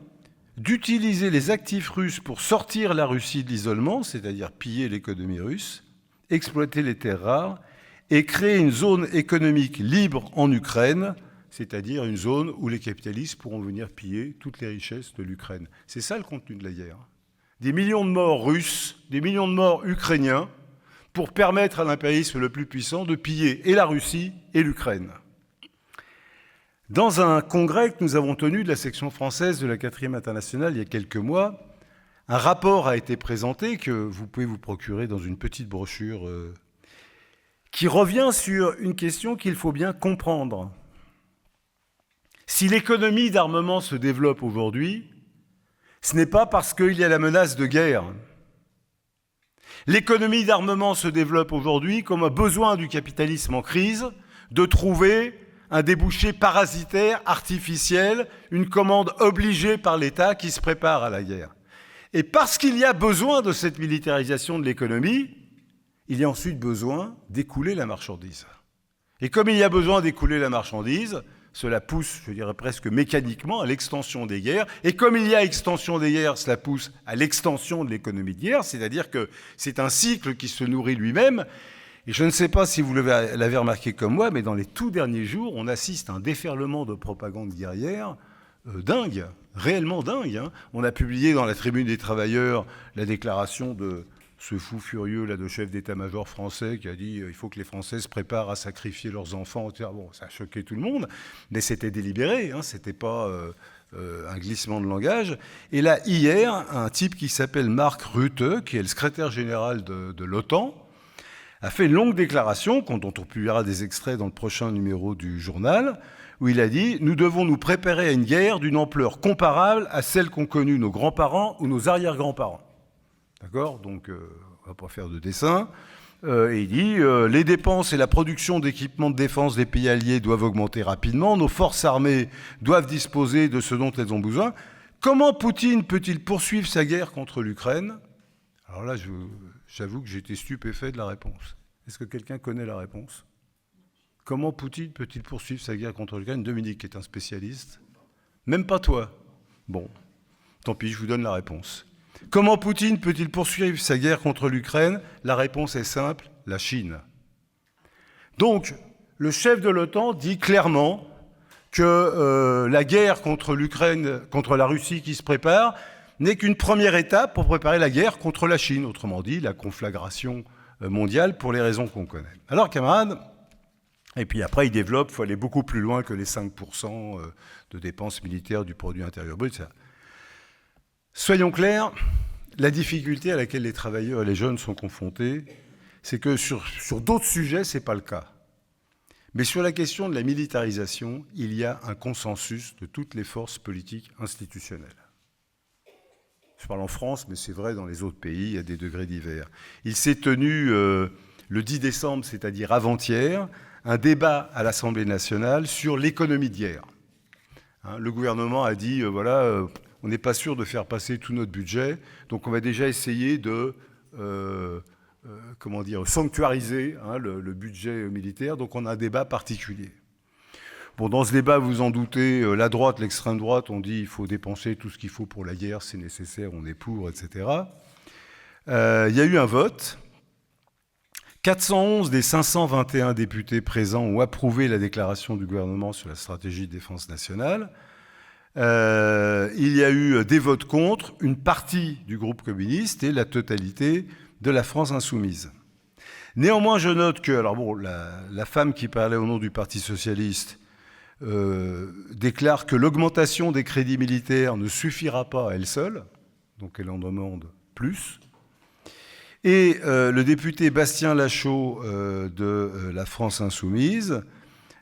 d'utiliser les actifs russes pour sortir la Russie de l'isolement, c'est-à-dire piller l'économie russe, exploiter les terres rares et créer une zone économique libre en Ukraine, c'est-à-dire une zone où les capitalistes pourront venir piller toutes les richesses de l'Ukraine. C'est ça le contenu de la guerre. Des millions de morts russes, des millions de morts ukrainiens, pour permettre à l'impérialisme le plus puissant de piller et la Russie et l'Ukraine. Dans un congrès que nous avons tenu de la section française de la 4e internationale il y a quelques mois, un rapport a été présenté que vous pouvez vous procurer dans une petite brochure qui revient sur une question qu'il faut bien comprendre. Si l'économie d'armement se développe aujourd'hui, ce n'est pas parce qu'il y a la menace de guerre. L'économie d'armement se développe aujourd'hui comme un besoin du capitalisme en crise de trouver un débouché parasitaire, artificiel, une commande obligée par l'État qui se prépare à la guerre. Et parce qu'il y a besoin de cette militarisation de l'économie, il y a ensuite besoin d'écouler la marchandise. Et comme il y a besoin d'écouler la marchandise, cela pousse, je dirais presque mécaniquement, à l'extension des guerres. Et comme il y a extension des guerres, cela pousse à l'extension de l'économie de guerre, c'est-à-dire que c'est un cycle qui se nourrit lui-même. Et je ne sais pas si vous l'avez remarqué comme moi, mais dans les tout derniers jours, on assiste à un déferlement de propagande guerrière dingue, réellement dingue. Hein. On a publié dans la Tribune des Travailleurs la déclaration de ce fou furieux là, de chef d'état-major français qui a dit il faut que les Français se préparent à sacrifier leurs enfants. Bon, ça a choqué tout le monde, mais c'était délibéré, hein, c'était pas un glissement de langage. Et là, hier, un type qui s'appelle Mark Rutte, qui est le secrétaire général de l'OTAN, a fait une longue déclaration, dont on publiera des extraits dans le prochain numéro du journal, où il a dit « Nous devons nous préparer à une guerre d'une ampleur comparable à celle qu'ont connue nos grands-parents ou nos arrière-grands-parents. » D'accord ? Donc, on ne va pas faire de dessin. Et il dit « Les dépenses et la production d'équipements de défense des pays alliés doivent augmenter rapidement. Nos forces armées doivent disposer de ce dont elles ont besoin. Comment Poutine peut-il poursuivre sa guerre contre l'Ukraine ?» Alors là, j'avoue que j'étais stupéfait de la réponse. Est-ce que quelqu'un connaît la réponse ? Comment Poutine peut-il poursuivre sa guerre contre l'Ukraine ? Dominique est un spécialiste. Même pas toi. Bon, tant pis, je vous donne la réponse. Comment Poutine peut-il poursuivre sa guerre contre l'Ukraine ? La réponse est simple, la Chine. Donc, le chef de l'OTAN dit clairement que la guerre contre l'Ukraine, contre la Russie qui se prépare, n'est qu'une première étape pour préparer la guerre contre la Chine, autrement dit, la conflagration mondiale pour les raisons qu'on connaît. Alors, camarades, et puis après, il développe, il faut aller beaucoup plus loin que les 5% de dépenses militaires du produit intérieur brut, etc. Soyons clairs, la difficulté à laquelle les travailleurs et les jeunes sont confrontés, c'est que sur d'autres sujets, ce n'est pas le cas. Mais sur la question de la militarisation, il y a un consensus de toutes les forces politiques institutionnelles. Je parle en France, mais c'est vrai dans les autres pays, il y a des degrés divers. Il s'est tenu le 10 décembre, c'est-à-dire avant-hier, un débat à l'Assemblée nationale sur l'économie de guerre. Hein, le gouvernement a dit, on n'est pas sûr de faire passer tout notre budget, donc on va déjà essayer de sanctuariser le budget militaire, donc on a un débat particulier. Bon, dans ce débat, vous en doutez, la droite, l'extrême droite, on dit qu'il faut dépenser tout ce qu'il faut pour la guerre, c'est nécessaire, on est pour, etc. Il y a eu un vote. 411 des 521 députés présents ont approuvé la déclaration du gouvernement sur la stratégie de défense nationale. Il y a eu des votes contre, une partie du groupe communiste et la totalité de la France insoumise. Néanmoins, je note que, la femme qui parlait au nom du Parti socialiste déclare que l'augmentation des crédits militaires ne suffira pas à elle seule, donc elle en demande plus. Et le député Bastien Lachaud de la France insoumise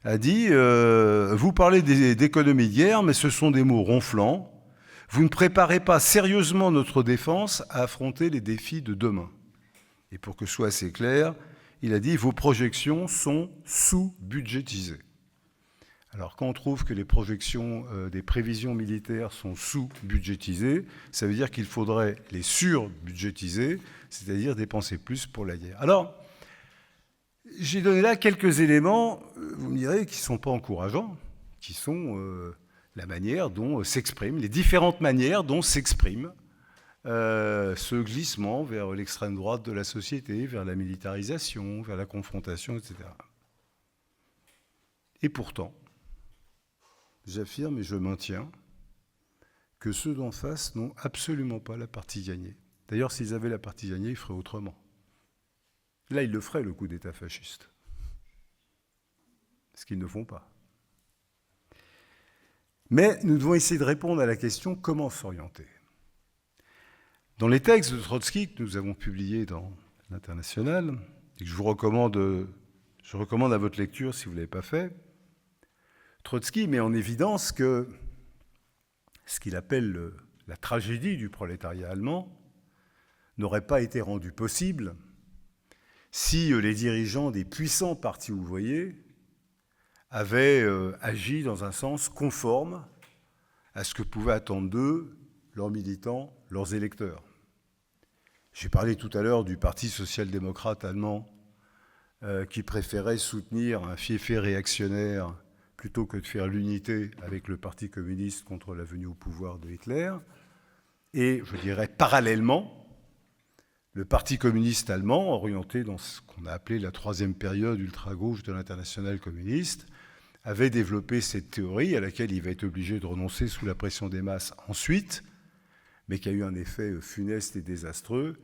a dit vous parlez d'économie de guerre, mais ce sont des mots ronflants. Vous ne préparez pas sérieusement notre défense à affronter les défis de demain. Et pour que ce soit assez clair, il a dit vos projections sont sous-budgétisées. Alors quand on trouve que les projections des prévisions militaires sont sous-budgétisées, ça veut dire qu'il faudrait les sur-budgétiser, c'est-à-dire dépenser plus pour la guerre. Alors, j'ai donné là quelques éléments, vous me direz, qui ne sont pas encourageants, qui sont la manière dont s'exprime, les différentes manières dont s'exprime ce glissement vers l'extrême droite de la société, vers la militarisation, vers la confrontation, etc. Et pourtant, j'affirme et je maintiens que ceux d'en face n'ont absolument pas la partie gagnée. D'ailleurs, s'ils avaient la partie gagnée, ils feraient autrement. Là, ils le feraient, le coup d'État fasciste. Ce qu'ils ne font pas. Mais nous devons essayer de répondre à la question comment s'orienter. Dans les textes de Trotsky que nous avons publiés dans l'International, et que je recommande à votre lecture si vous ne l'avez pas fait, Trotsky met en évidence que ce qu'il appelle la tragédie du prolétariat allemand n'aurait pas été rendue possible si les dirigeants des puissants partis ouvriers avaient agi dans un sens conforme à ce que pouvaient attendre d'eux leurs militants, leurs électeurs. J'ai parlé tout à l'heure du Parti social-démocrate allemand qui préférait soutenir un fiefé réactionnaire plutôt que de faire l'unité avec le Parti communiste contre la venue au pouvoir de Hitler. Et, je dirais, parallèlement, le Parti communiste allemand, orienté dans ce qu'on a appelé la troisième période ultra-gauche de l'Internationale communiste, avait développé cette théorie à laquelle il va être obligé de renoncer sous la pression des masses ensuite, mais qui a eu un effet funeste et désastreux,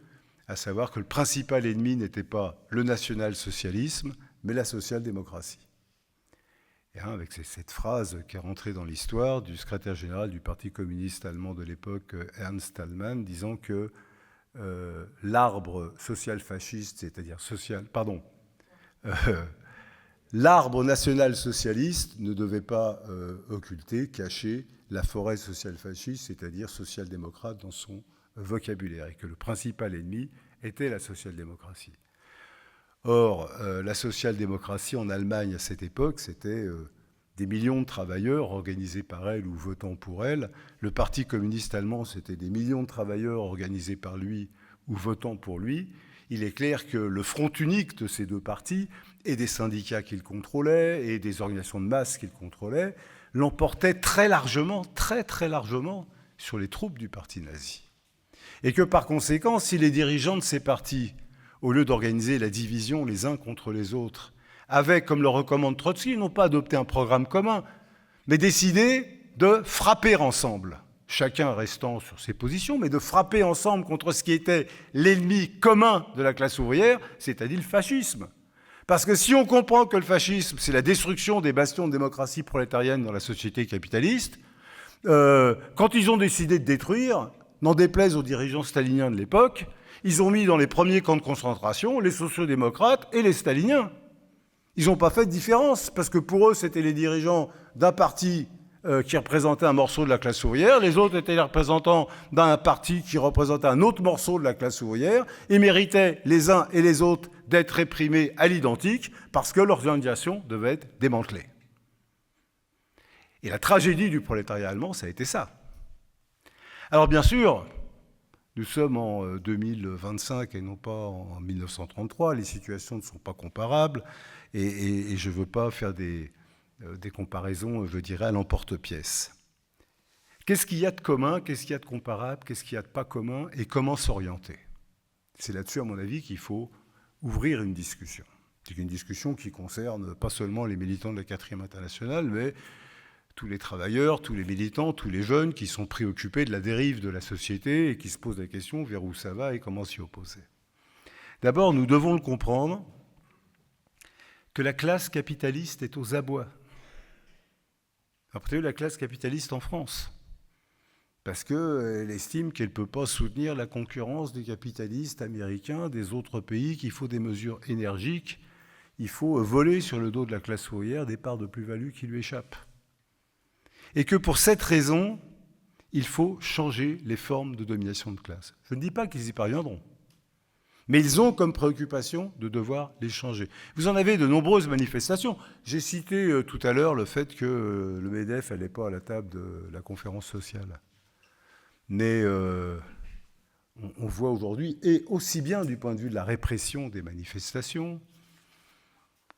à savoir que le principal ennemi n'était pas le national-socialisme, mais la social-démocratie. Et avec cette phrase qui est rentrée dans l'histoire du secrétaire général du Parti communiste allemand de l'époque, Ernst Thälmann, disant que l'arbre social-fasciste, c'est-à-dire l'arbre national-socialiste ne devait pas occulter, cacher la forêt social-fasciste, c'est-à-dire social-démocrate dans son vocabulaire, et que le principal ennemi était la social-démocratie. Or, la social-démocratie en Allemagne à cette époque, c'était des millions de travailleurs organisés par elle ou votant pour elle. Le Parti communiste allemand, c'était des millions de travailleurs organisés par lui ou votant pour lui. Il est clair que le front unique de ces deux partis, et des syndicats qu'il contrôlait, et des organisations de masse qu'il contrôlait, l'emportait très largement, très très largement, sur les troupes du parti nazi. Et que par conséquent, si les dirigeants de ces partis, au lieu d'organiser la division les uns contre les autres, avaient, comme le recommande Trotsky, non pas adopté un programme commun, mais décidé de frapper ensemble, chacun restant sur ses positions, mais de frapper ensemble contre ce qui était l'ennemi commun de la classe ouvrière, c'est-à-dire le fascisme. Parce que si on comprend que le fascisme, c'est la destruction des bastions de démocratie prolétarienne dans la société capitaliste, quand ils ont décidé de détruire, n'en déplaise aux dirigeants staliniens de l'époque, ils ont mis dans les premiers camps de concentration les sociodémocrates et les staliniens. Ils n'ont pas fait de différence, parce que pour eux, c'était les dirigeants d'un parti qui représentait un morceau de la classe ouvrière, les autres étaient les représentants d'un parti qui représentait un autre morceau de la classe ouvrière, et méritaient les uns et les autres d'être réprimés à l'identique, parce que leurs organisations devaient être démantelées. Et la tragédie du prolétariat allemand, ça a été ça. Alors bien sûr, nous sommes en 2025 et non pas en 1933, les situations ne sont pas comparables, et je ne veux pas faire des comparaisons, je dirais, à l'emporte-pièce. Qu'est-ce qu'il y a de commun, qu'est-ce qu'il y a de comparable, qu'est-ce qu'il y a de pas commun, et comment s'orienter? C'est là-dessus, à mon avis, qu'il faut ouvrir une discussion. C'est une discussion qui concerne pas seulement les militants de la 4e internationale, mais tous les travailleurs, tous les militants, tous les jeunes qui sont préoccupés de la dérive de la société et qui se posent la question vers où ça va et comment s'y opposer. D'abord, nous devons le comprendre que la classe capitaliste est aux abois. Après, la classe capitaliste en France, parce qu'elle estime qu'elle ne peut pas soutenir la concurrence des capitalistes américains, des autres pays, qu'il faut des mesures énergiques, il faut voler sur le dos de la classe ouvrière des parts de plus-value qui lui échappent. Et que pour cette raison, il faut changer les formes de domination de classe. Je ne dis pas qu'ils y parviendront, mais ils ont comme préoccupation de devoir les changer. Vous en avez de nombreuses manifestations. J'ai cité tout à l'heure le fait que le MEDEF n'allait pas à la table de la conférence sociale. Mais on voit aujourd'hui, et aussi bien du point de vue de la répression des manifestations,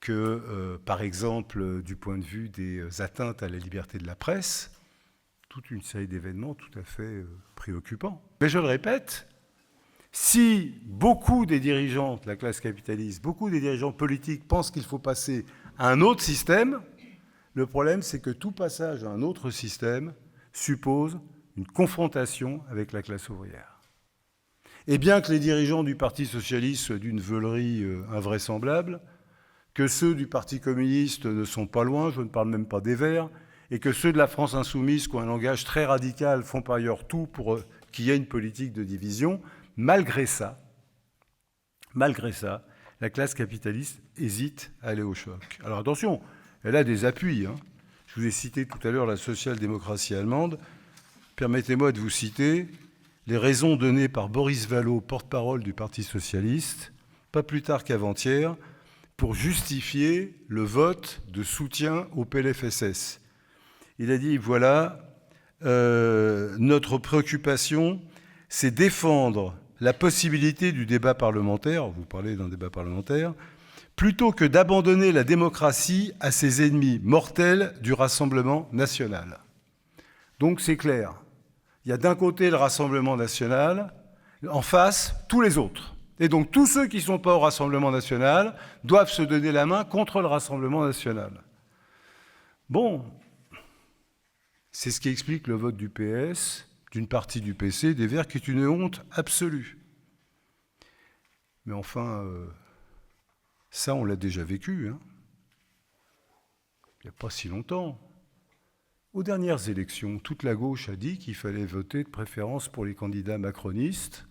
que, par exemple, du point de vue des atteintes à la liberté de la presse, toute une série d'événements tout à fait préoccupants. Mais je le répète, si beaucoup des dirigeants de la classe capitaliste, beaucoup des dirigeants politiques pensent qu'il faut passer à un autre système, le problème, c'est que tout passage à un autre système suppose une confrontation avec la classe ouvrière. Et bien que les dirigeants du Parti socialiste soient d'une veulerie invraisemblable, que ceux du Parti communiste ne sont pas loin, je ne parle même pas des Verts, et que ceux de la France insoumise, qui ont un langage très radical, font par ailleurs tout pour qu'il y ait une politique de division, malgré ça, la classe capitaliste hésite à aller au choc. Alors attention, elle a des appuis. Je vous ai cité tout à l'heure la social-démocratie allemande. Permettez-moi de vous citer les raisons données par Boris Vallaud, porte-parole du Parti socialiste, pas plus tard qu'avant-hier, pour justifier le vote de soutien au PLFSS. Il a dit, voilà, notre préoccupation, c'est défendre la possibilité du débat parlementaire, vous parlez d'un débat parlementaire, plutôt que d'abandonner la démocratie à ses ennemis mortels du Rassemblement national. Donc c'est clair, il y a d'un côté le Rassemblement national, en face, tous les autres. Et donc tous ceux qui ne sont pas au Rassemblement national doivent se donner la main contre le Rassemblement national. Bon, c'est ce qui explique le vote du PS, d'une partie du PC, des Verts, qui est une honte absolue. Mais enfin, ça on l'a déjà vécu, il n'y a pas si longtemps. Aux dernières élections, toute la gauche a dit qu'il fallait voter de préférence pour les candidats macronistes,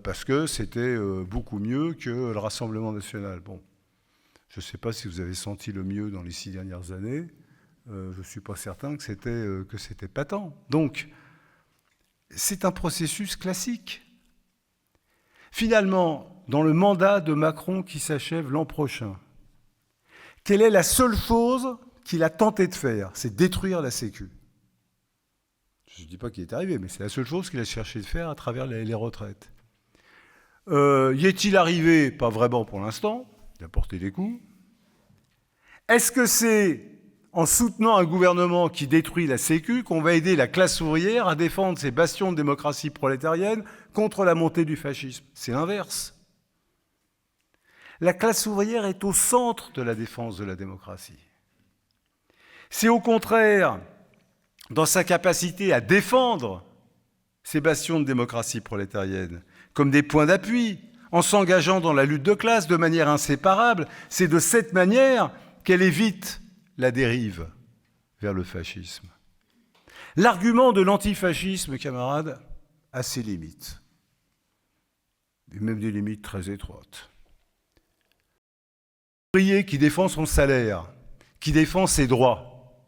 parce que c'était beaucoup mieux que le Rassemblement national. Bon, je ne sais pas si vous avez senti le mieux dans les 6 dernières années, je ne suis pas certain que c'était patent. Donc, c'est un processus classique. Finalement, dans le mandat de Macron qui s'achève l'an prochain, quelle est la seule chose qu'il a tenté de faire? C'est détruire la Sécu. Je ne dis pas qu'il est arrivé, mais c'est la seule chose qu'il a cherché de faire à travers les retraites. Y est-il arrivé? Pas vraiment pour l'instant. Il a porté des coups. Est-ce que c'est en soutenant un gouvernement qui détruit la Sécu qu'on va aider la classe ouvrière à défendre ses bastions de démocratie prolétarienne contre la montée du fascisme? C'est l'inverse. La classe ouvrière est au centre de la défense de la démocratie. C'est au contraire dans sa capacité à défendre ces bastions de démocratie prolétarienne comme des points d'appui, en s'engageant dans la lutte de classe de manière inséparable. C'est de cette manière qu'elle évite la dérive vers le fascisme. L'argument de l'antifascisme, camarades, a ses limites, et même des limites très étroites. L'ouvrier qui défend son salaire, qui défend ses droits,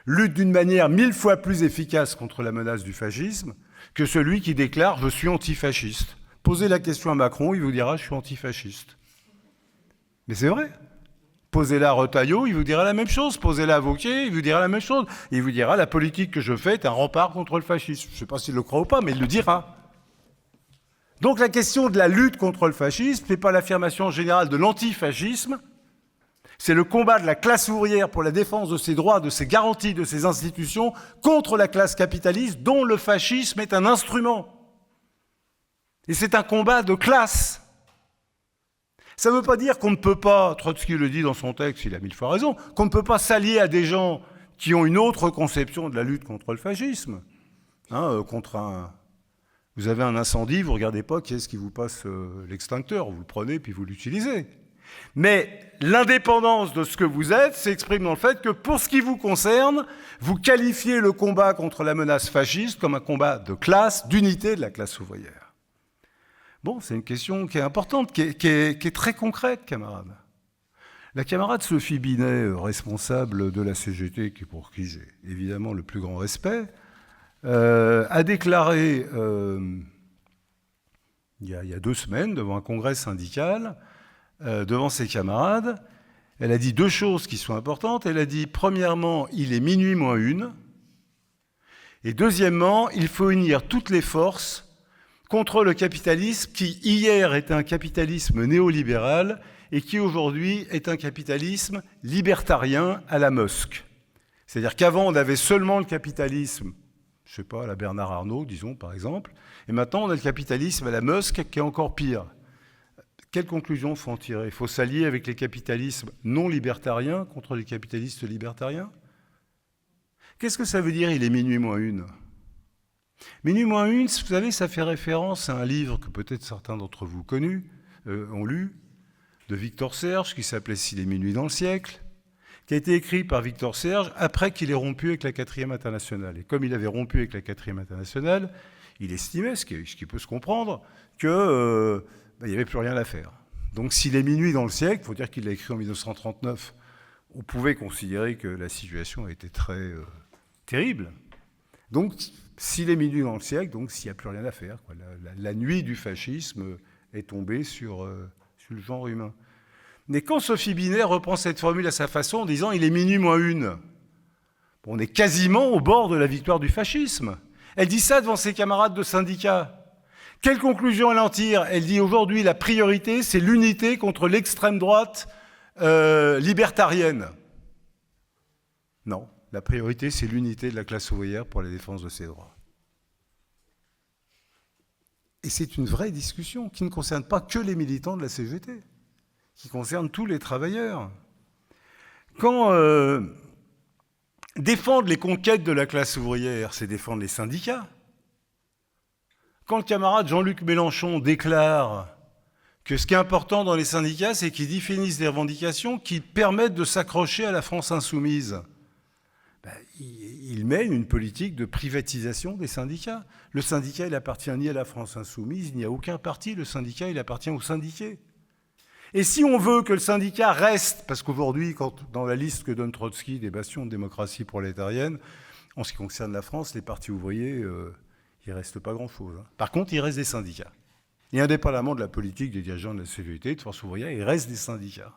lutte d'une manière 1000 fois plus efficace contre la menace du fascisme que celui qui déclare « je suis antifasciste ». Posez la question à Macron, il vous dira « je suis antifasciste ». Mais c'est vrai. Posez-la à Retailleau, il vous dira la même chose. Posez-la à Wauquiez, il vous dira la même chose. Il vous dira « la politique que je fais est un rempart contre le fascisme ». Je ne sais pas s'il le croit ou pas, mais il le dira. Donc la question de la lutte contre le fascisme, ce n'est pas l'affirmation générale de l'antifascisme, c'est le combat de la classe ouvrière pour la défense de ses droits, de ses garanties, de ses institutions, contre la classe capitaliste dont le fascisme est un instrument. Et c'est un combat de classe. Ça ne veut pas dire qu'on ne peut pas, Trotsky le dit dans son texte, il a 1000 fois raison, qu'on ne peut pas s'allier à des gens qui ont une autre conception de la lutte contre le fascisme. Vous avez un incendie, vous ne regardez pas qui est-ce qui vous passe l'extincteur, vous le prenez puis vous l'utilisez. Mais l'indépendance de ce que vous êtes s'exprime dans le fait que, pour ce qui vous concerne, vous qualifiez le combat contre la menace fasciste comme un combat de classe, d'unité de la classe ouvrière. Bon, c'est une question qui est importante, qui est très concrète, camarades. La camarade Sophie Binet, responsable de la CGT, pour qui j'ai évidemment le plus grand respect, a déclaré il y a 2 semaines, devant un congrès syndical, devant ses camarades, elle a dit 2 choses qui sont importantes. Elle a dit, premièrement, il est minuit moins 1, et deuxièmement, il faut unir toutes les forces contre le capitalisme qui, hier, était un capitalisme néolibéral et qui, aujourd'hui, est un capitalisme libertarien à la Musk. C'est-à-dire qu'avant, on avait seulement le capitalisme, je ne sais pas, à la Bernard Arnault, disons, par exemple, et maintenant, on a le capitalisme à la Musk, qui est encore pire. Quelle conclusion faut en tirer? Il faut s'allier avec les capitalismes non libertariens contre les capitalistes libertariens? Qu'est-ce que ça veut dire, il est minuit moins une? Minuit moins une, vous savez, ça fait référence à un livre que peut-être certains d'entre vous ont lu, de Victor Serge, qui s'appelait « S'il est minuit dans le siècle », qui a été écrit par Victor Serge après qu'il ait rompu avec la 4e internationale. Et comme il avait rompu avec la 4e internationale, il estimait, ce qui peut se comprendre, qu'il n'y avait plus rien à faire. Donc s'il est minuit dans le siècle, il faut dire qu'il l'a écrit en 1939, on pouvait considérer que la situation était très terrible. Donc s'il est minuit dans le siècle, donc s'il n'y a plus rien à faire, quoi. La nuit du fascisme est tombée sur le genre humain. Mais quand Sophie Binet reprend cette formule à sa façon en disant « il est minuit moins une », on est quasiment au bord de la victoire du fascisme. Elle dit ça devant ses camarades de syndicat. Quelle conclusion elle en tire? Elle dit aujourd'hui la priorité, c'est l'unité contre l'extrême droite libertarienne. Non, la priorité, c'est l'unité de la classe ouvrière pour la défense de ses droits. Et c'est une vraie discussion qui ne concerne pas que les militants de la CGT, qui concerne tous les travailleurs. Quand défendre les conquêtes de la classe ouvrière, c'est défendre les syndicats. Quand le camarade Jean-Luc Mélenchon déclare que ce qui est important dans les syndicats, c'est qu'ils définissent des revendications qui permettent de s'accrocher à la France insoumise, il mène une politique de privatisation des syndicats. Le syndicat, il appartient ni à la France insoumise, ni à aucun parti. Le syndicat, il appartient aux syndiqués. Et si on veut que le syndicat reste, parce qu'aujourd'hui, dans la liste que donne Trotsky des bastions de démocratie prolétarienne, en ce qui concerne la France, les partis ouvriers, il ne reste pas grand-chose. Par contre, il reste des syndicats. Et indépendamment de la politique des dirigeants de la CGT, de Force ouvrière, il reste des syndicats.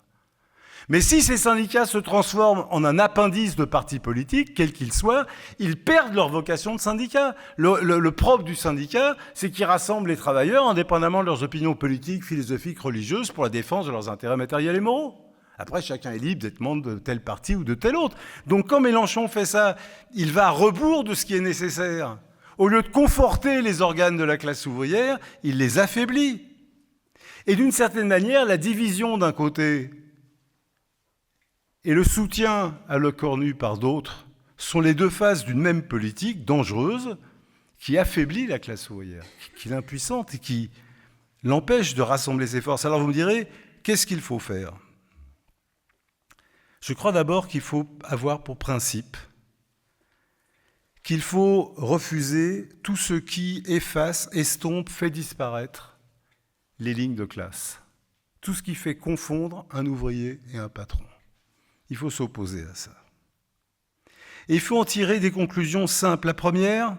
Mais si ces syndicats se transforment en un appendice de partis politiques, quels qu'ils soient, ils perdent leur vocation de syndicat. Le propre du syndicat, c'est qu'il rassemble les travailleurs indépendamment de leurs opinions politiques, philosophiques, religieuses, pour la défense de leurs intérêts matériels et moraux. Après, chacun est libre d'être membre de tel parti ou de tel autre. Donc quand Mélenchon fait ça, il va à rebours de ce qui est nécessaire. Au lieu de conforter les organes de la classe ouvrière, il les affaiblit. Et d'une certaine manière, la division d'un côté et le soutien à le corps nu par d'autres sont les deux faces d'une même politique dangereuse qui affaiblit la classe ouvrière, qui l'impuissante et qui l'empêche de rassembler ses forces. Alors vous me direz, qu'est-ce qu'il faut faire? Je crois d'abord qu'il faut avoir pour principe qu'il faut refuser tout ce qui efface, estompe, fait disparaître les lignes de classe. Tout ce qui fait confondre un ouvrier et un patron. Il faut s'opposer à ça. Et il faut en tirer des conclusions simples. La première,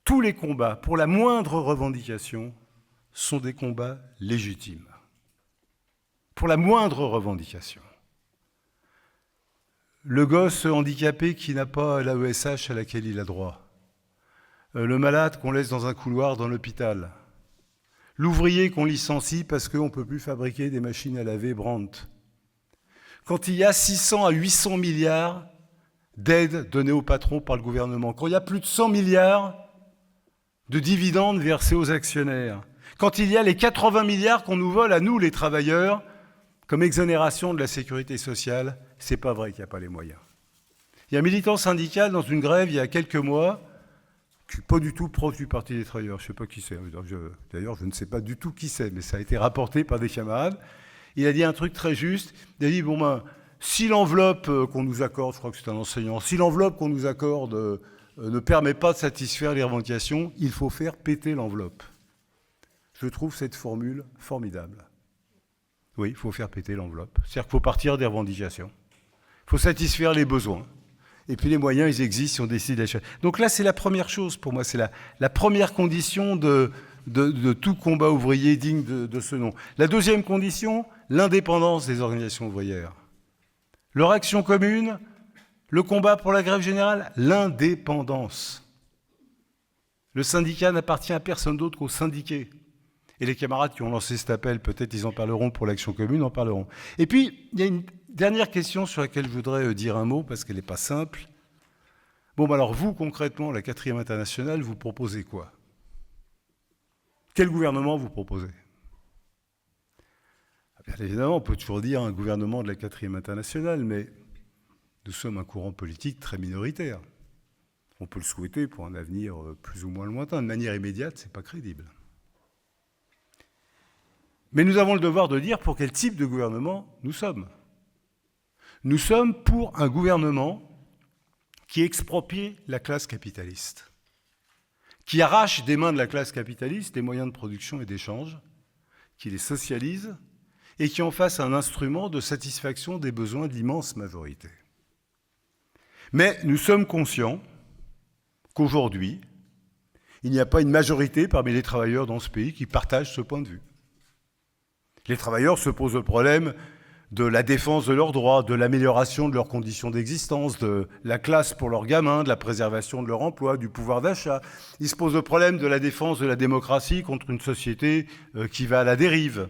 tous les combats, pour la moindre revendication, sont des combats légitimes. Pour la moindre revendication. Le gosse handicapé qui n'a pas l'AESH à laquelle il a droit. Le malade qu'on laisse dans un couloir dans l'hôpital. L'ouvrier qu'on licencie parce qu'on ne peut plus fabriquer des machines à laver Brandt. Quand il y a 600 à 800 milliards d'aides données aux patrons par le gouvernement, quand il y a plus de 100 milliards de dividendes versés aux actionnaires, quand il y a les 80 milliards qu'on nous vole à nous, les travailleurs, comme exonération de la sécurité sociale, c'est pas vrai qu'il n'y a pas les moyens. Il y a un militant syndical dans une grève il y a quelques mois, qui n'est pas du tout proche du Parti des travailleurs, je ne sais pas qui c'est. D'ailleurs, je ne sais pas du tout qui c'est, mais ça a été rapporté par des camarades. Il a dit un truc très juste. Il a dit, si l'enveloppe qu'on nous accorde, je crois que c'est un enseignant, si l'enveloppe qu'on nous accorde ne permet pas de satisfaire les revendications, il faut faire péter l'enveloppe. Je trouve cette formule formidable. Oui, il faut faire péter l'enveloppe. C'est-à-dire qu'il faut partir des revendications. Il faut satisfaire les besoins. Et puis les moyens, ils existent si on décide d'acheter. Donc là, c'est la première chose pour moi. C'est la première condition de tout combat ouvrier digne de ce nom. La deuxième condition, l'indépendance des organisations ouvrières. Leur action commune, le combat pour la grève générale, l'indépendance. Le syndicat n'appartient à personne d'autre qu'aux syndiqués. Et les camarades qui ont lancé cet appel, peut-être ils en parleront pour l'action commune, en parleront. Et puis, il y a dernière question sur laquelle je voudrais dire un mot, parce qu'elle n'est pas simple. Bon, alors vous, concrètement, la 4e internationale, vous proposez quoi? Quel gouvernement vous proposez? Bien évidemment, on peut toujours dire un gouvernement de la 4e internationale, mais nous sommes un courant politique très minoritaire. On peut le souhaiter pour un avenir plus ou moins lointain. De manière immédiate, ce n'est pas crédible. Mais nous avons le devoir de dire pour quel type de gouvernement nous sommes. Nous sommes pour un gouvernement qui exproprie la classe capitaliste, qui arrache des mains de la classe capitaliste les moyens de production et d'échange, qui les socialise et qui en fasse un instrument de satisfaction des besoins de l'immense majorité. Mais nous sommes conscients qu'aujourd'hui, il n'y a pas une majorité parmi les travailleurs dans ce pays qui partagent ce point de vue. Les travailleurs se posent le problème de la défense de leurs droits, de l'amélioration de leurs conditions d'existence, de la classe pour leurs gamins, de la préservation de leur emploi, du pouvoir d'achat. Ils se posent le problème de la défense de la démocratie contre une société qui va à la dérive.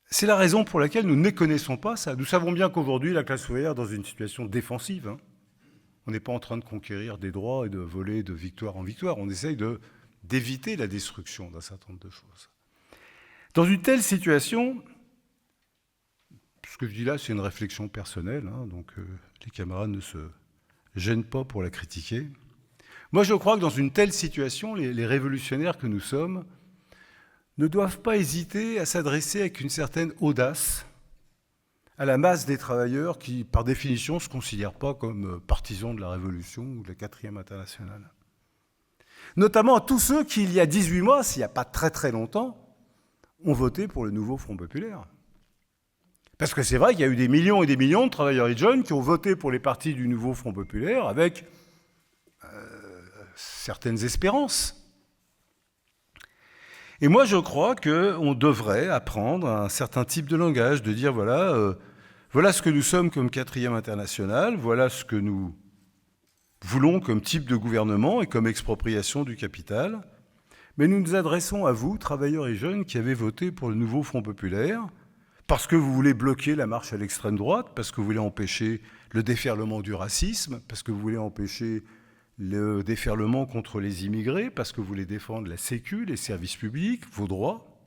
C'est la raison pour laquelle nous ne méconnaissons pas ça. Nous savons bien qu'aujourd'hui, la classe ouvrière est dans une situation défensive. On n'est pas en train de conquérir des droits et de voler de victoire en victoire. On essaye d'éviter la destruction d'un certain nombre de choses. Dans une telle situation, ce que je dis là, c'est une réflexion personnelle, donc les camarades ne se gênent pas pour la critiquer. Moi, je crois que dans une telle situation, les révolutionnaires que nous sommes ne doivent pas hésiter à s'adresser avec une certaine audace à la masse des travailleurs qui, par définition, ne se considèrent pas comme partisans de la Révolution ou de la 4e internationale. Notamment à tous ceux qui, il y a 18 mois, s'il n'y a pas très très longtemps, ont voté pour le nouveau Front populaire. Parce que c'est vrai qu'il y a eu des millions et des millions de travailleurs et de jeunes qui ont voté pour les partis du nouveau Front populaire avec certaines espérances. Et moi, je crois qu'on devrait apprendre un certain type de langage, de dire voilà ce que nous sommes comme 4e internationale, voilà ce que nous voulons comme type de gouvernement et comme expropriation du capital. Mais nous nous adressons à vous, travailleurs et jeunes, qui avez voté pour le nouveau Front populaire, parce que vous voulez bloquer la marche à l'extrême droite, parce que vous voulez empêcher le déferlement du racisme, parce que vous voulez empêcher le déferlement contre les immigrés, parce que vous voulez défendre la sécu, les services publics, vos droits.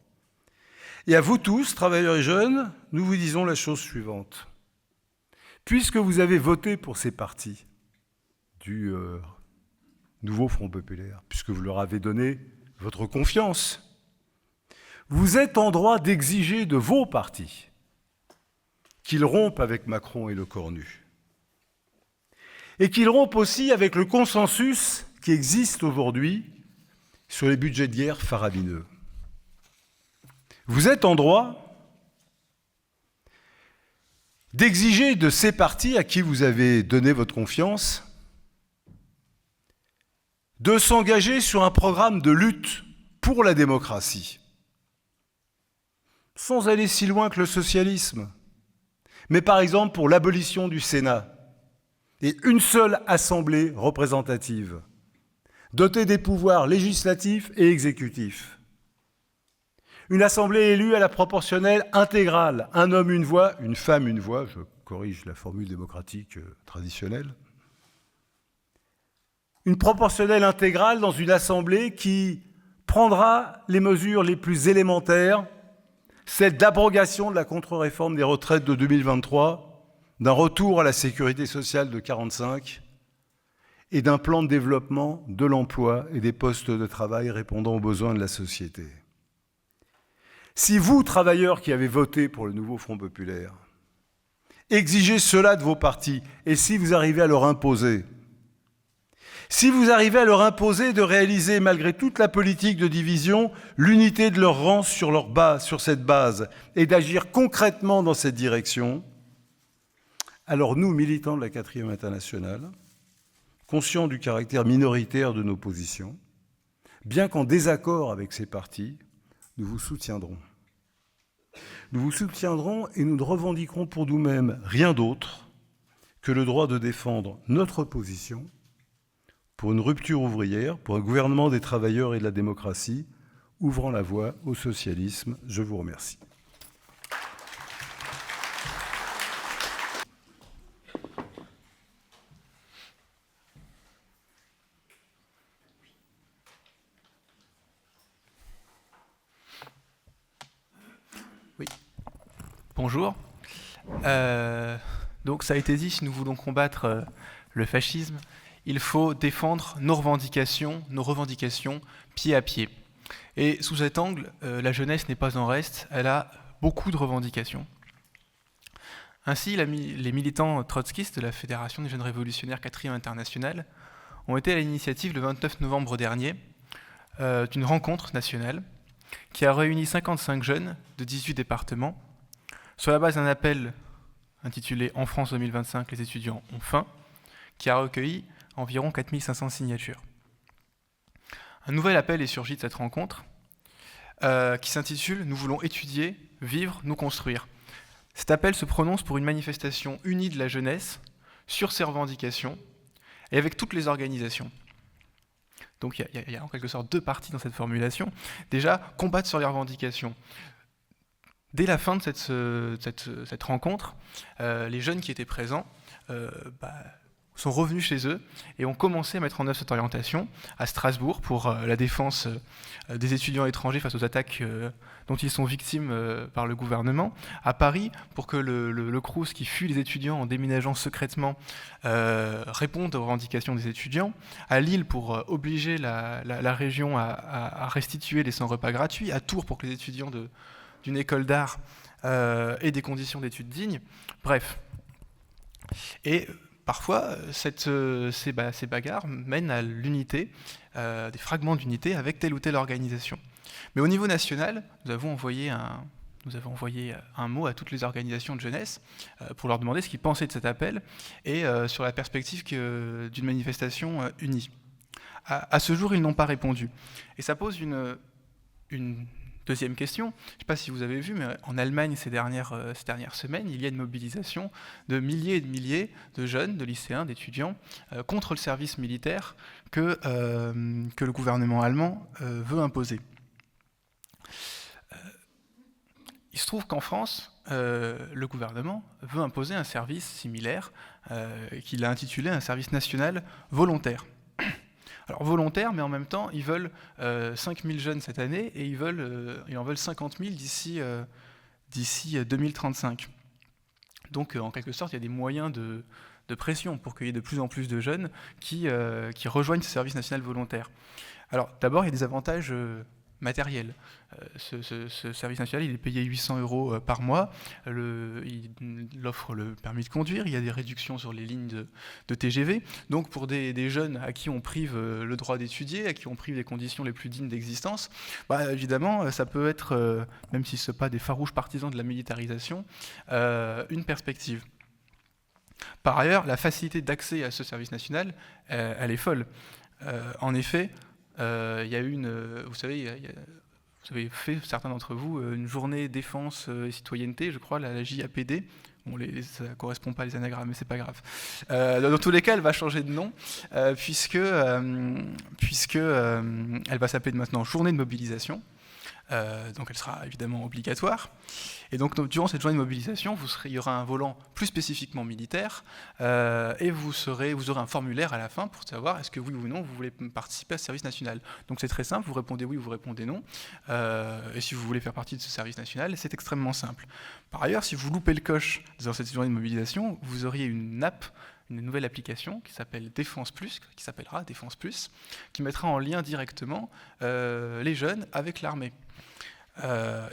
Et à vous tous, travailleurs et jeunes, nous vous disons la chose suivante. Puisque vous avez voté pour ces partis du nouveau Front populaire, puisque vous leur avez donné votre confiance, vous êtes en droit d'exiger de vos partis qu'ils rompent avec Macron et le Cornu. Et qu'ils rompent aussi avec le consensus qui existe aujourd'hui sur les budgets de guerre faramineux. Vous êtes en droit d'exiger de ces partis à qui vous avez donné votre confiance de s'engager sur un programme de lutte pour la démocratie, sans aller si loin que le socialisme, mais par exemple pour l'abolition du Sénat, et une seule assemblée représentative, dotée des pouvoirs législatifs et exécutifs. Une assemblée élue à la proportionnelle intégrale, un homme une voix, une femme une voix, je corrige la formule démocratique traditionnelle. Une proportionnelle intégrale dans une assemblée qui prendra les mesures les plus élémentaires, celle d'abrogation de la contre-réforme des retraites de 2023, d'un retour à la sécurité sociale de 1945 et d'un plan de développement de l'emploi et des postes de travail répondant aux besoins de la société. Si vous, travailleurs qui avez voté pour le nouveau Front populaire, exigez cela de vos partis, et si vous arrivez à leur imposer, de réaliser, malgré toute la politique de division, l'unité de leur rang sur cette base, et d'agir concrètement dans cette direction, alors nous, militants de la 4e internationale, conscients du caractère minoritaire de nos positions, bien qu'en désaccord avec ces partis, nous vous soutiendrons. Nous vous soutiendrons et nous ne revendiquerons pour nous-mêmes rien d'autre que le droit de défendre notre position pour une rupture ouvrière, pour un gouvernement des travailleurs et de la démocratie, ouvrant la voie au socialisme. Je vous remercie. Bonjour. Donc ça a été dit, si nous voulons combattre le fascisme, il faut défendre nos revendications pied à pied. Et sous cet angle, la jeunesse n'est pas en reste, elle a beaucoup de revendications. Ainsi, les militants trotskistes de la Fédération des jeunes révolutionnaires 4e internationale ont été à l'initiative le 29 novembre dernier d'une rencontre nationale qui a réuni 55 jeunes de 18 départements sur la base d'un appel intitulé « En France 2025, les étudiants ont faim », qui a recueilli environ 4500 signatures. Un nouvel appel est surgi de cette rencontre qui s'intitule « Nous voulons étudier, vivre, nous construire ». Cet appel se prononce pour une manifestation unie de la jeunesse sur ses revendications et avec toutes les organisations. Donc il y a en quelque sorte deux parties dans cette formulation. Déjà, combattre sur les revendications. Dès la fin de cette rencontre, les jeunes qui étaient présents sont revenus chez eux et ont commencé à mettre en œuvre cette orientation à Strasbourg pour la défense des étudiants étrangers face aux attaques dont ils sont victimes par le gouvernement, à Paris pour que le Crous qui fuit les étudiants en déménageant secrètement réponde aux revendications des étudiants, à Lille pour obliger la région à restituer les 100 repas gratuits, à Tours pour que les étudiants d'une école d'art aient des conditions d'études dignes, bref. Et parfois, ces bagarres mènent à l'unité, des fragments d'unité avec telle ou telle organisation. Mais au niveau national, nous avons envoyé un mot à toutes les organisations de jeunesse pour leur demander ce qu'ils pensaient de cet appel et sur la perspective d'une manifestation unie. À ce jour, ils n'ont pas répondu. Et ça pose une deuxième question. Je ne sais pas si vous avez vu, mais en Allemagne, ces dernières semaines, il y a une mobilisation de milliers et de milliers de jeunes, de lycéens, d'étudiants, contre le service militaire que le gouvernement allemand veut imposer. Il se trouve qu'en France, le gouvernement veut imposer un service similaire qu'il a intitulé un service national volontaire. Alors volontaire, mais en même temps, ils veulent 5000 jeunes cette année et ils en veulent 50 000 d'ici 2035. Donc en quelque sorte, il y a des moyens de pression pour qu'il y ait de plus en plus de jeunes qui rejoignent ce service national volontaire. Alors d'abord, il y a des avantages matériel. Ce service national, il est payé 800 € par mois. Il offre le permis de conduire. Il y a des réductions sur les lignes de TGV. Donc pour des jeunes à qui on prive le droit d'étudier, à qui on prive les conditions les plus dignes d'existence, évidemment, ça peut être, même si ce ne sont pas des farouches partisans de la militarisation, une perspective. Par ailleurs, la facilité d'accès à ce service national, elle est folle. En effet, il y a eu vous avez fait, certains d'entre vous, une journée défense et citoyenneté, je crois, la JAPD. Bon, ça ne correspond pas à les anagrammes, mais c'est pas grave. Dans tous les cas, elle va changer de nom, puisque elle va s'appeler maintenant Journée de mobilisation. Donc elle sera évidemment obligatoire. Et donc durant cette journée de mobilisation, il y aura un volant plus spécifiquement militaire et vous aurez un formulaire à la fin pour savoir est-ce que oui ou non vous voulez participer à ce service national. Donc c'est très simple, vous répondez oui ou vous répondez non. Et si vous voulez faire partie de ce service national, c'est extrêmement simple. Par ailleurs, si vous loupez le coche dans cette journée de mobilisation, vous auriez une nouvelle application qui s'appelle Défense Plus, qui s'appellera Défense Plus, qui mettra en lien directement les jeunes avec l'armée.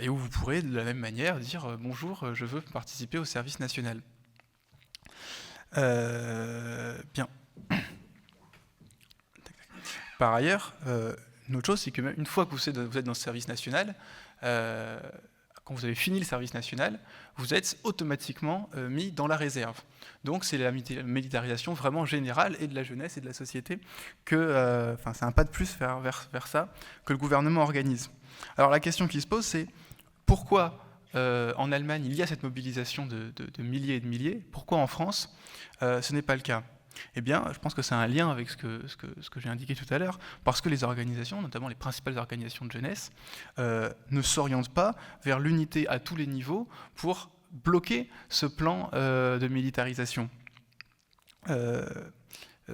Et où vous pourrez de la même manière dire bonjour, je veux participer au service national. Bien. Par ailleurs, une autre chose, c'est qu'une fois que vous êtes dans ce service national, quand vous avez fini le service national, vous êtes automatiquement mis dans la réserve. Donc c'est la militarisation vraiment générale et de la jeunesse et de la société que, c'est un pas de plus vers ça que le gouvernement organise. Alors la question qui se pose, c'est pourquoi en Allemagne il y a cette mobilisation de milliers et de milliers, pourquoi en France ce n'est pas le cas ? Eh bien, je pense que c'est un lien avec ce que j'ai indiqué tout à l'heure, parce que les organisations, notamment les principales organisations de jeunesse, ne s'orientent pas vers l'unité à tous les niveaux pour bloquer ce plan de militarisation.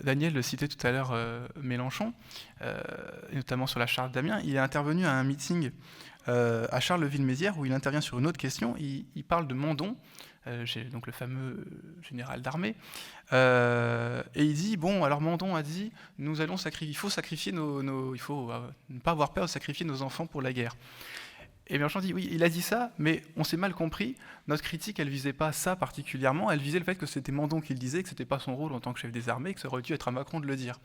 Daniel citait tout à l'heure Mélenchon, et notamment sur la charte d'Amiens. Il est intervenu à un meeting à Charleville-Mézières, où il intervient sur une autre question. Il parle de Mandon, donc le fameux général d'armée, et il dit, bon, alors Mandon a dit, il faut sacrifier il faut ne pas avoir peur de sacrifier nos enfants pour la guerre. Et Mélenchon dit, oui, il a dit ça, mais on s'est mal compris. Notre critique, elle visait pas ça particulièrement, elle visait le fait que c'était Mandon qui le disait, que c'était pas son rôle en tant que chef des armées, que ça aurait dû être à Macron de le dire.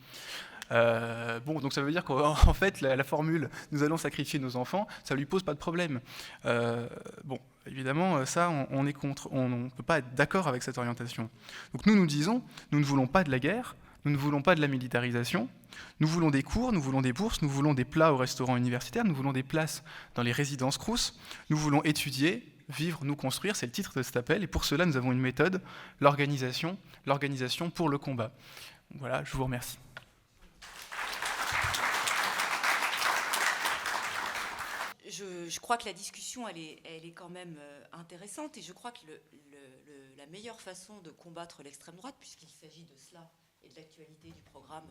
Bon, donc ça veut dire qu'en fait, la formule « nous allons sacrifier nos enfants », ça lui pose pas de problème. Bon, évidemment, ça, on est contre, on ne peut pas être d'accord avec cette orientation. Donc nous disons, nous ne voulons pas de la guerre, nous ne voulons pas de la militarisation, nous voulons des cours, nous voulons des bourses, nous voulons des plats au restaurant universitaire, nous voulons des places dans les résidences Crous, nous voulons étudier, vivre, nous construire, c'est le titre de cet appel, et pour cela, nous avons une méthode, l'organisation pour le combat. Voilà, je vous remercie. Je crois que la discussion, elle est quand même intéressante, et je crois que la meilleure façon de combattre l'extrême droite, puisqu'il s'agit de cela et de l'actualité du programme,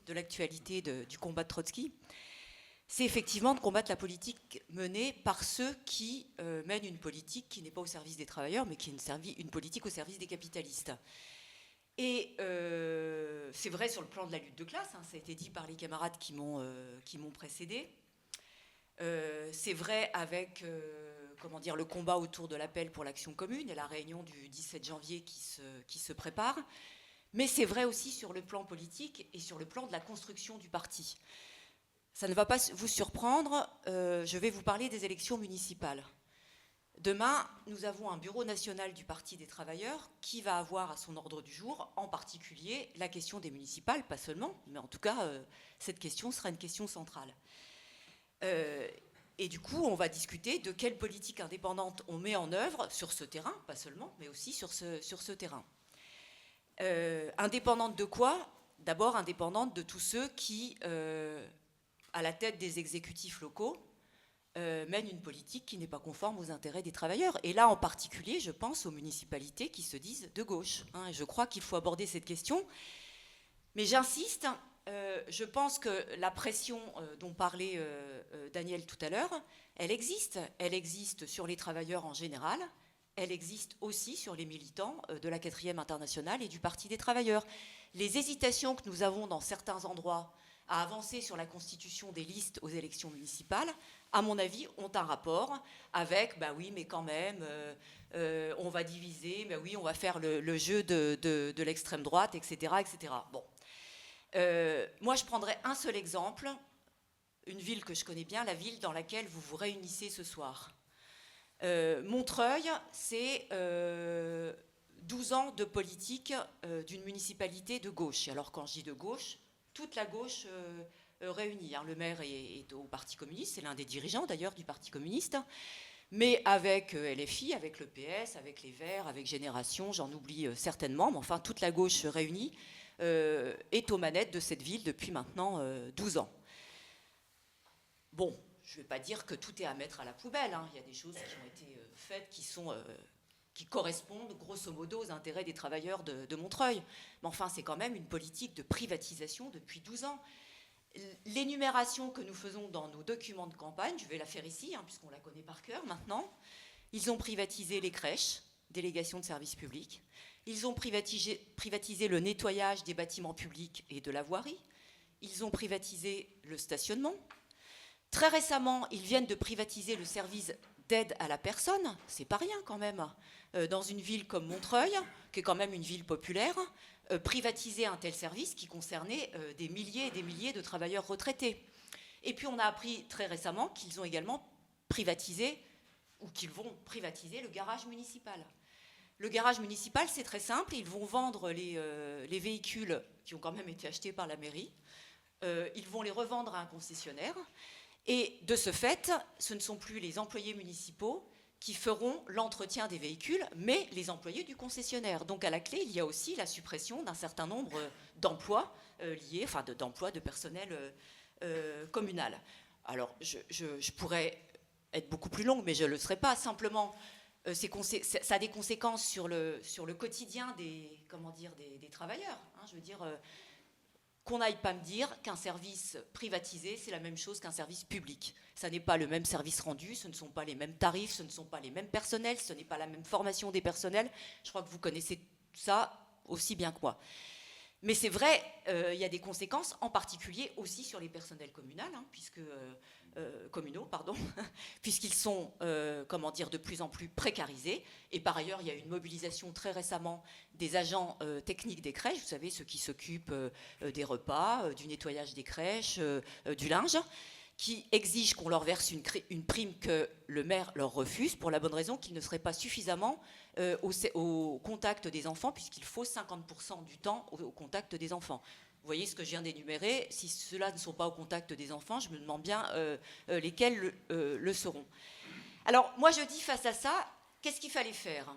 de l'actualité du combat de Trotsky, c'est effectivement de combattre la politique menée par ceux qui mènent une politique qui n'est pas au service des travailleurs, mais qui est une politique au service des capitalistes. Et c'est vrai sur le plan de la lutte de classe, hein, ça a été dit par les camarades qui m'ont précédé. C'est vrai avec le combat autour de l'appel pour l'action commune et la réunion du 17 janvier qui se prépare, mais c'est vrai aussi sur le plan politique et sur le plan de la construction du parti. Ça ne va pas vous surprendre, je vais vous parler des élections municipales. Demain, nous avons un bureau national du Parti des travailleurs qui va avoir à son ordre du jour, en particulier, la question des municipales, pas seulement, mais en tout cas, cette question sera une question centrale. Et du coup, on va discuter de quelle politique indépendante on met en œuvre sur ce terrain, pas seulement, mais aussi sur ce terrain. Indépendante de quoi ? D'abord, indépendante de tous ceux qui, à la tête des exécutifs locaux, mènent une politique qui n'est pas conforme aux intérêts des travailleurs. Et là, en particulier, je pense aux municipalités qui se disent de gauche. Hein, je crois qu'il faut aborder cette question. Mais j'insiste... je pense que la pression dont parlait Daniel tout à l'heure, elle existe. Elle existe sur les travailleurs en général, elle existe aussi sur les militants de la 4e internationale et du Parti des travailleurs. Les hésitations que nous avons dans certains endroits à avancer sur la constitution des listes aux élections municipales, à mon avis, ont un rapport avec, bah oui, mais quand même, on va diviser, bah oui, on va faire le jeu de l'extrême droite, etc., etc. Bon. Moi, je prendrais un seul exemple, une ville que je connais bien, la ville dans laquelle vous vous réunissez ce soir. Montreuil, c'est 12 ans de politique d'une municipalité de gauche. Et alors, quand je dis de gauche, toute la gauche réunie. Hein. Le maire est au Parti communiste, c'est l'un des dirigeants d'ailleurs du Parti communiste, mais avec LFI, avec le PS, avec les Verts, avec Génération, j'en oublie certainement, mais enfin, toute la gauche réunie est aux manettes de cette ville depuis maintenant 12 ans. Bon, je ne vais pas dire que tout est à mettre à la poubelle. Hein. Il y a des choses qui ont été faites qui correspondent grosso modo aux intérêts des travailleurs de Montreuil. Mais enfin, c'est quand même une politique de privatisation depuis 12 ans. L'énumération que nous faisons dans nos documents de campagne, je vais la faire ici, hein, puisqu'on la connaît par cœur maintenant. Ils ont privatisé les crèches, délégation de services publics. Ils ont privatisé le nettoyage des bâtiments publics et de la voirie. Ils ont privatisé le stationnement. Très récemment, ils viennent de privatiser le service d'aide à la personne. C'est pas rien quand même. Dans une ville comme Montreuil, qui est quand même une ville populaire, privatiser un tel service qui concernait des milliers et des milliers de travailleurs retraités. Et puis on a appris très récemment qu'ils ont également privatisé, ou qu'ils vont privatiser le garage municipal. Le garage municipal, c'est très simple. Ils vont vendre les véhicules qui ont quand même été achetés par la mairie. Ils vont les revendre à un concessionnaire. Et de ce fait, ce ne sont plus les employés municipaux qui feront l'entretien des véhicules, mais les employés du concessionnaire. Donc à la clé, il y a aussi la suppression d'un certain nombre d'emplois liés, enfin d'emplois de personnel communal. Alors, je pourrais être beaucoup plus longue, mais je ne le serai pas. Simplement, ça a des conséquences sur le quotidien des travailleurs. Hein, je veux dire, qu'on n'aille pas me dire qu'un service privatisé, c'est la même chose qu'un service public. Ça n'est pas le même service rendu, ce ne sont pas les mêmes tarifs, ce ne sont pas les mêmes personnels, ce n'est pas la même formation des personnels. Je crois que vous connaissez ça aussi bien que moi. Mais c'est vrai, il y a des conséquences, en particulier aussi sur les personnels communaux, puisqu'ils sont de plus en plus précarisés. Et par ailleurs, il y a eu une mobilisation très récemment des agents techniques des crèches, vous savez, ceux qui s'occupent des repas, du nettoyage des crèches, du linge, qui exigent qu'on leur verse une prime que le maire leur refuse, pour la bonne raison qu'ils ne seraient pas suffisamment au contact des enfants, puisqu'il faut 50% du temps au contact des enfants. Vous voyez ce que je viens d'énumérer. Si ceux-là ne sont pas au contact des enfants, je me demande bien lesquels le seront. Alors, moi, je dis face à ça, qu'est-ce qu'il fallait faire ?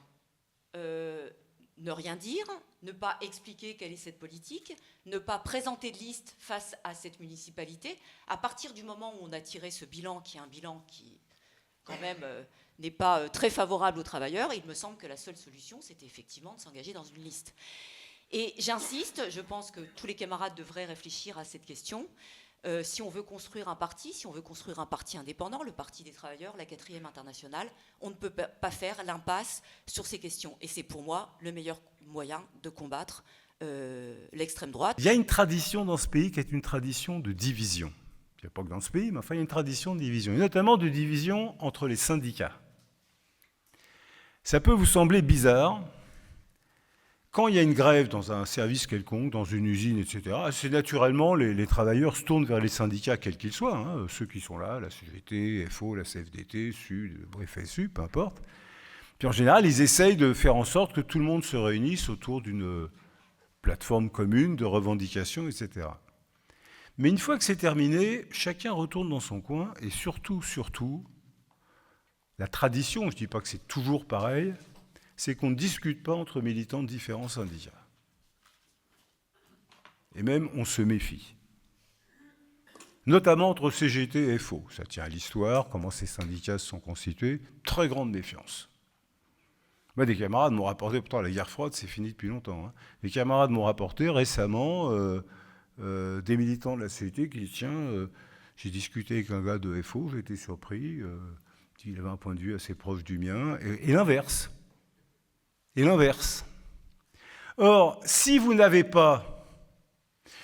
Ne rien dire, ne pas expliquer quelle est cette politique, ne pas présenter de liste face à cette municipalité. À partir du moment où on a tiré ce bilan, qui est un bilan qui, quand même, n'est pas très favorable aux travailleurs, il me semble que la seule solution, c'était effectivement de s'engager dans une liste. Et j'insiste, je pense que tous les camarades devraient réfléchir à cette question. Si on veut construire un parti indépendant, le Parti des travailleurs, la 4e internationale, on ne peut pas faire l'impasse sur ces questions. Et c'est pour moi le meilleur moyen de combattre l'extrême droite. Il y a une tradition dans ce pays qui est une tradition de division. Il n'y a pas que dans ce pays, mais enfin il y a une tradition de division, et notamment de division entre les syndicats. Ça peut vous sembler bizarre. Quand il y a une grève dans un service quelconque, dans une usine, etc., c'est naturellement, les travailleurs se tournent vers les syndicats, quels qu'ils soient, ceux qui sont là, la CGT, FO, la CFDT, SUD, bref, FSU, peu importe. Puis en général, ils essayent de faire en sorte que tout le monde se réunisse autour d'une plateforme commune de revendications, etc. Mais une fois que c'est terminé, chacun retourne dans son coin, et surtout, la tradition, je ne dis pas que c'est toujours pareil, c'est qu'on ne discute pas entre militants de différents syndicats. Et même, on se méfie. Notamment entre CGT et FO. Ça tient à l'histoire, comment ces syndicats se sont constitués. Très grande méfiance. Moi, des camarades m'ont rapporté, pourtant la guerre froide, c'est fini depuis longtemps. Des camarades m'ont rapporté récemment des militants de la CGT qui disent, tiens, j'ai discuté avec un gars de FO, j'ai été surpris, il avait un point de vue assez proche du mien, et l'inverse. Et l'inverse. Or, si vous n'avez pas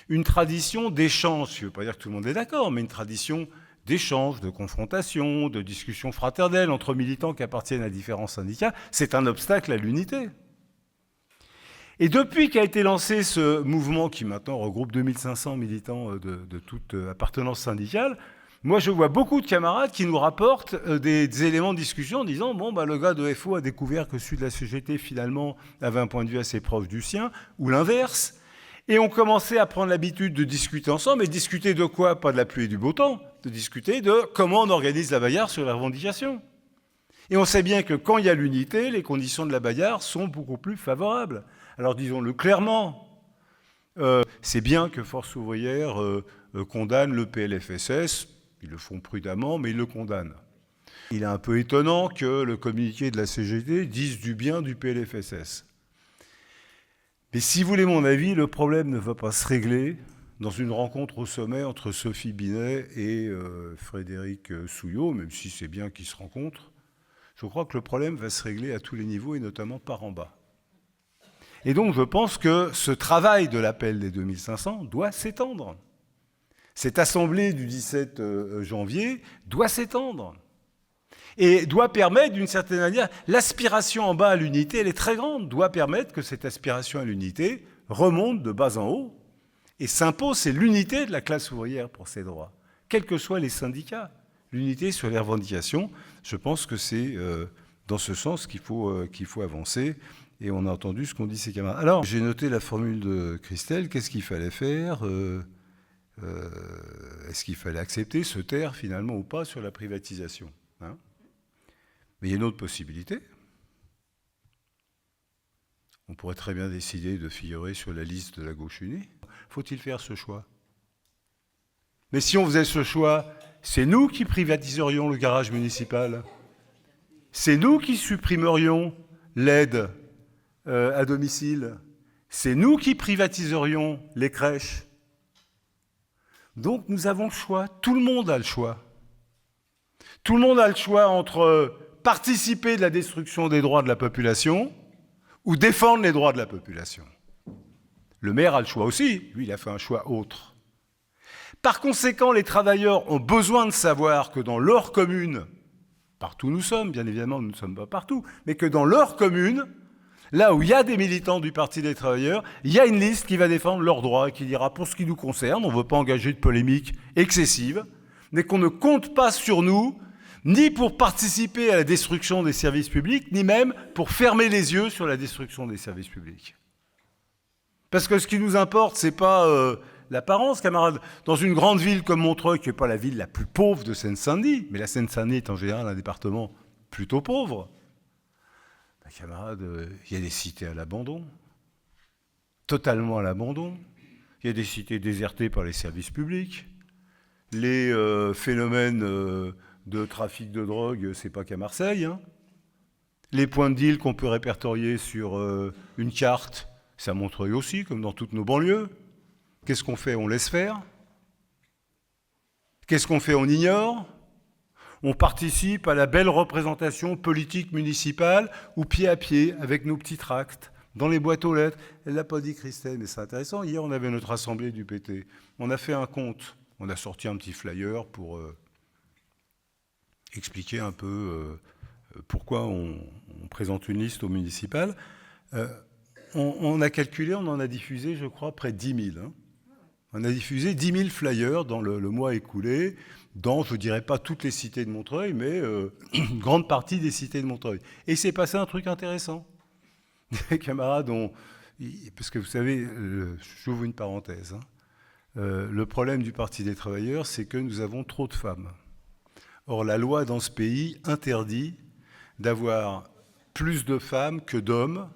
une tradition d'échange, je ne veux pas dire que tout le monde est d'accord, mais une tradition d'échange, de confrontation, de discussion fraternelle entre militants qui appartiennent à différents syndicats, c'est un obstacle à l'unité. Et depuis qu'a été lancé ce mouvement qui maintenant regroupe 2500 militants de toute appartenance syndicale, moi, je vois beaucoup de camarades qui nous rapportent des éléments de discussion en disant « Bon, le gars de FO a découvert que celui de la CGT, finalement, avait un point de vue assez proche du sien, ou l'inverse. » Et on commençait à prendre l'habitude de discuter ensemble. Et discuter de quoi ? Pas de la pluie et du beau temps. De discuter de comment on organise la bagarre sur la revendication. Et on sait bien que quand il y a l'unité, les conditions de la bagarre sont beaucoup plus favorables. Alors disons-le clairement, c'est bien que Force ouvrière condamne le PLFSS. Ils le font prudemment, mais ils le condamnent. Il est un peu étonnant que le communiqué de la CGT dise du bien du PLFSS. Mais si vous voulez mon avis, le problème ne va pas se régler dans une rencontre au sommet entre Sophie Binet et Frédéric Souillot, même si c'est bien qu'ils se rencontrent. Je crois que le problème va se régler à tous les niveaux, et notamment par en bas. Et donc je pense que ce travail de l'appel des 2500 doit s'étendre. Cette assemblée du 17 janvier doit s'étendre et doit permettre, d'une certaine manière, l'aspiration en bas à l'unité, elle est très grande, doit permettre que cette aspiration à l'unité remonte de bas en haut et s'impose, c'est l'unité de la classe ouvrière pour ses droits, quels que soient les syndicats. L'unité sur les revendications, je pense que c'est dans ce sens qu'il faut avancer. Et on a entendu ce qu'ont dit ses camarades. Alors, j'ai noté la formule de Christelle, qu'est-ce qu'il fallait faire est-ce qu'il fallait accepter, se taire finalement ou pas sur la privatisation, Mais il y a une autre possibilité. On pourrait très bien décider de figurer sur la liste de la gauche unie. Faut-il faire ce choix ? Mais si on faisait ce choix, c'est nous qui privatiserions le garage municipal. C'est nous qui supprimerions l'aide à domicile. C'est nous qui privatiserions les crèches. Donc nous avons le choix, tout le monde a le choix. Tout le monde a le choix entre participer de la destruction des droits de la population ou défendre les droits de la population. Le maire a le choix aussi, lui il a fait un choix autre. Par conséquent, les travailleurs ont besoin de savoir que dans leur commune, partout où nous sommes, bien évidemment nous ne sommes pas partout, mais que dans leur commune, là où il y a des militants du Parti des travailleurs, il y a une liste qui va défendre leurs droits et qui dira pour ce qui nous concerne, on ne veut pas engager de polémique excessive, mais qu'on ne compte pas sur nous, ni pour participer à la destruction des services publics, ni même pour fermer les yeux sur la destruction des services publics. Parce que ce qui nous importe, ce n'est pas l'apparence, camarades. Dans une grande ville comme Montreuil, qui n'est pas la ville la plus pauvre de Seine-Saint-Denis, mais la Seine-Saint-Denis est en général un département plutôt pauvre, camarades, il y a des cités à l'abandon, totalement à l'abandon. Il y a des cités désertées par les services publics. Les phénomènes de trafic de drogue, c'est pas qu'à Marseille. Hein. Les points de deal qu'on peut répertorier sur une carte, c'est à Montreuil aussi, comme dans toutes nos banlieues. Qu'est-ce qu'on fait? On laisse faire. Qu'est-ce qu'on fait? On ignore. On participe à la belle représentation politique municipale ou pied à pied avec nos petits tracts dans les boîtes aux lettres. Elle ne l'a pas dit, Christelle, mais c'est intéressant. Hier, on avait notre assemblée du PT. On a fait un compte. On a sorti un petit flyer pour expliquer un peu pourquoi on présente une liste au municipal. On a calculé, on en a diffusé, je crois, près de 10 000. Hein. On a diffusé 10 000 flyers dans le mois écoulé, dans, je ne dirais pas toutes les cités de Montreuil, mais une grande partie des cités de Montreuil. Et il s'est passé un truc intéressant. Les camarades ont... Parce que vous savez, j'ouvre une parenthèse. Hein, le problème du Parti des travailleurs, c'est que nous avons trop de femmes. Or, la loi dans ce pays interdit d'avoir plus de femmes que d'hommes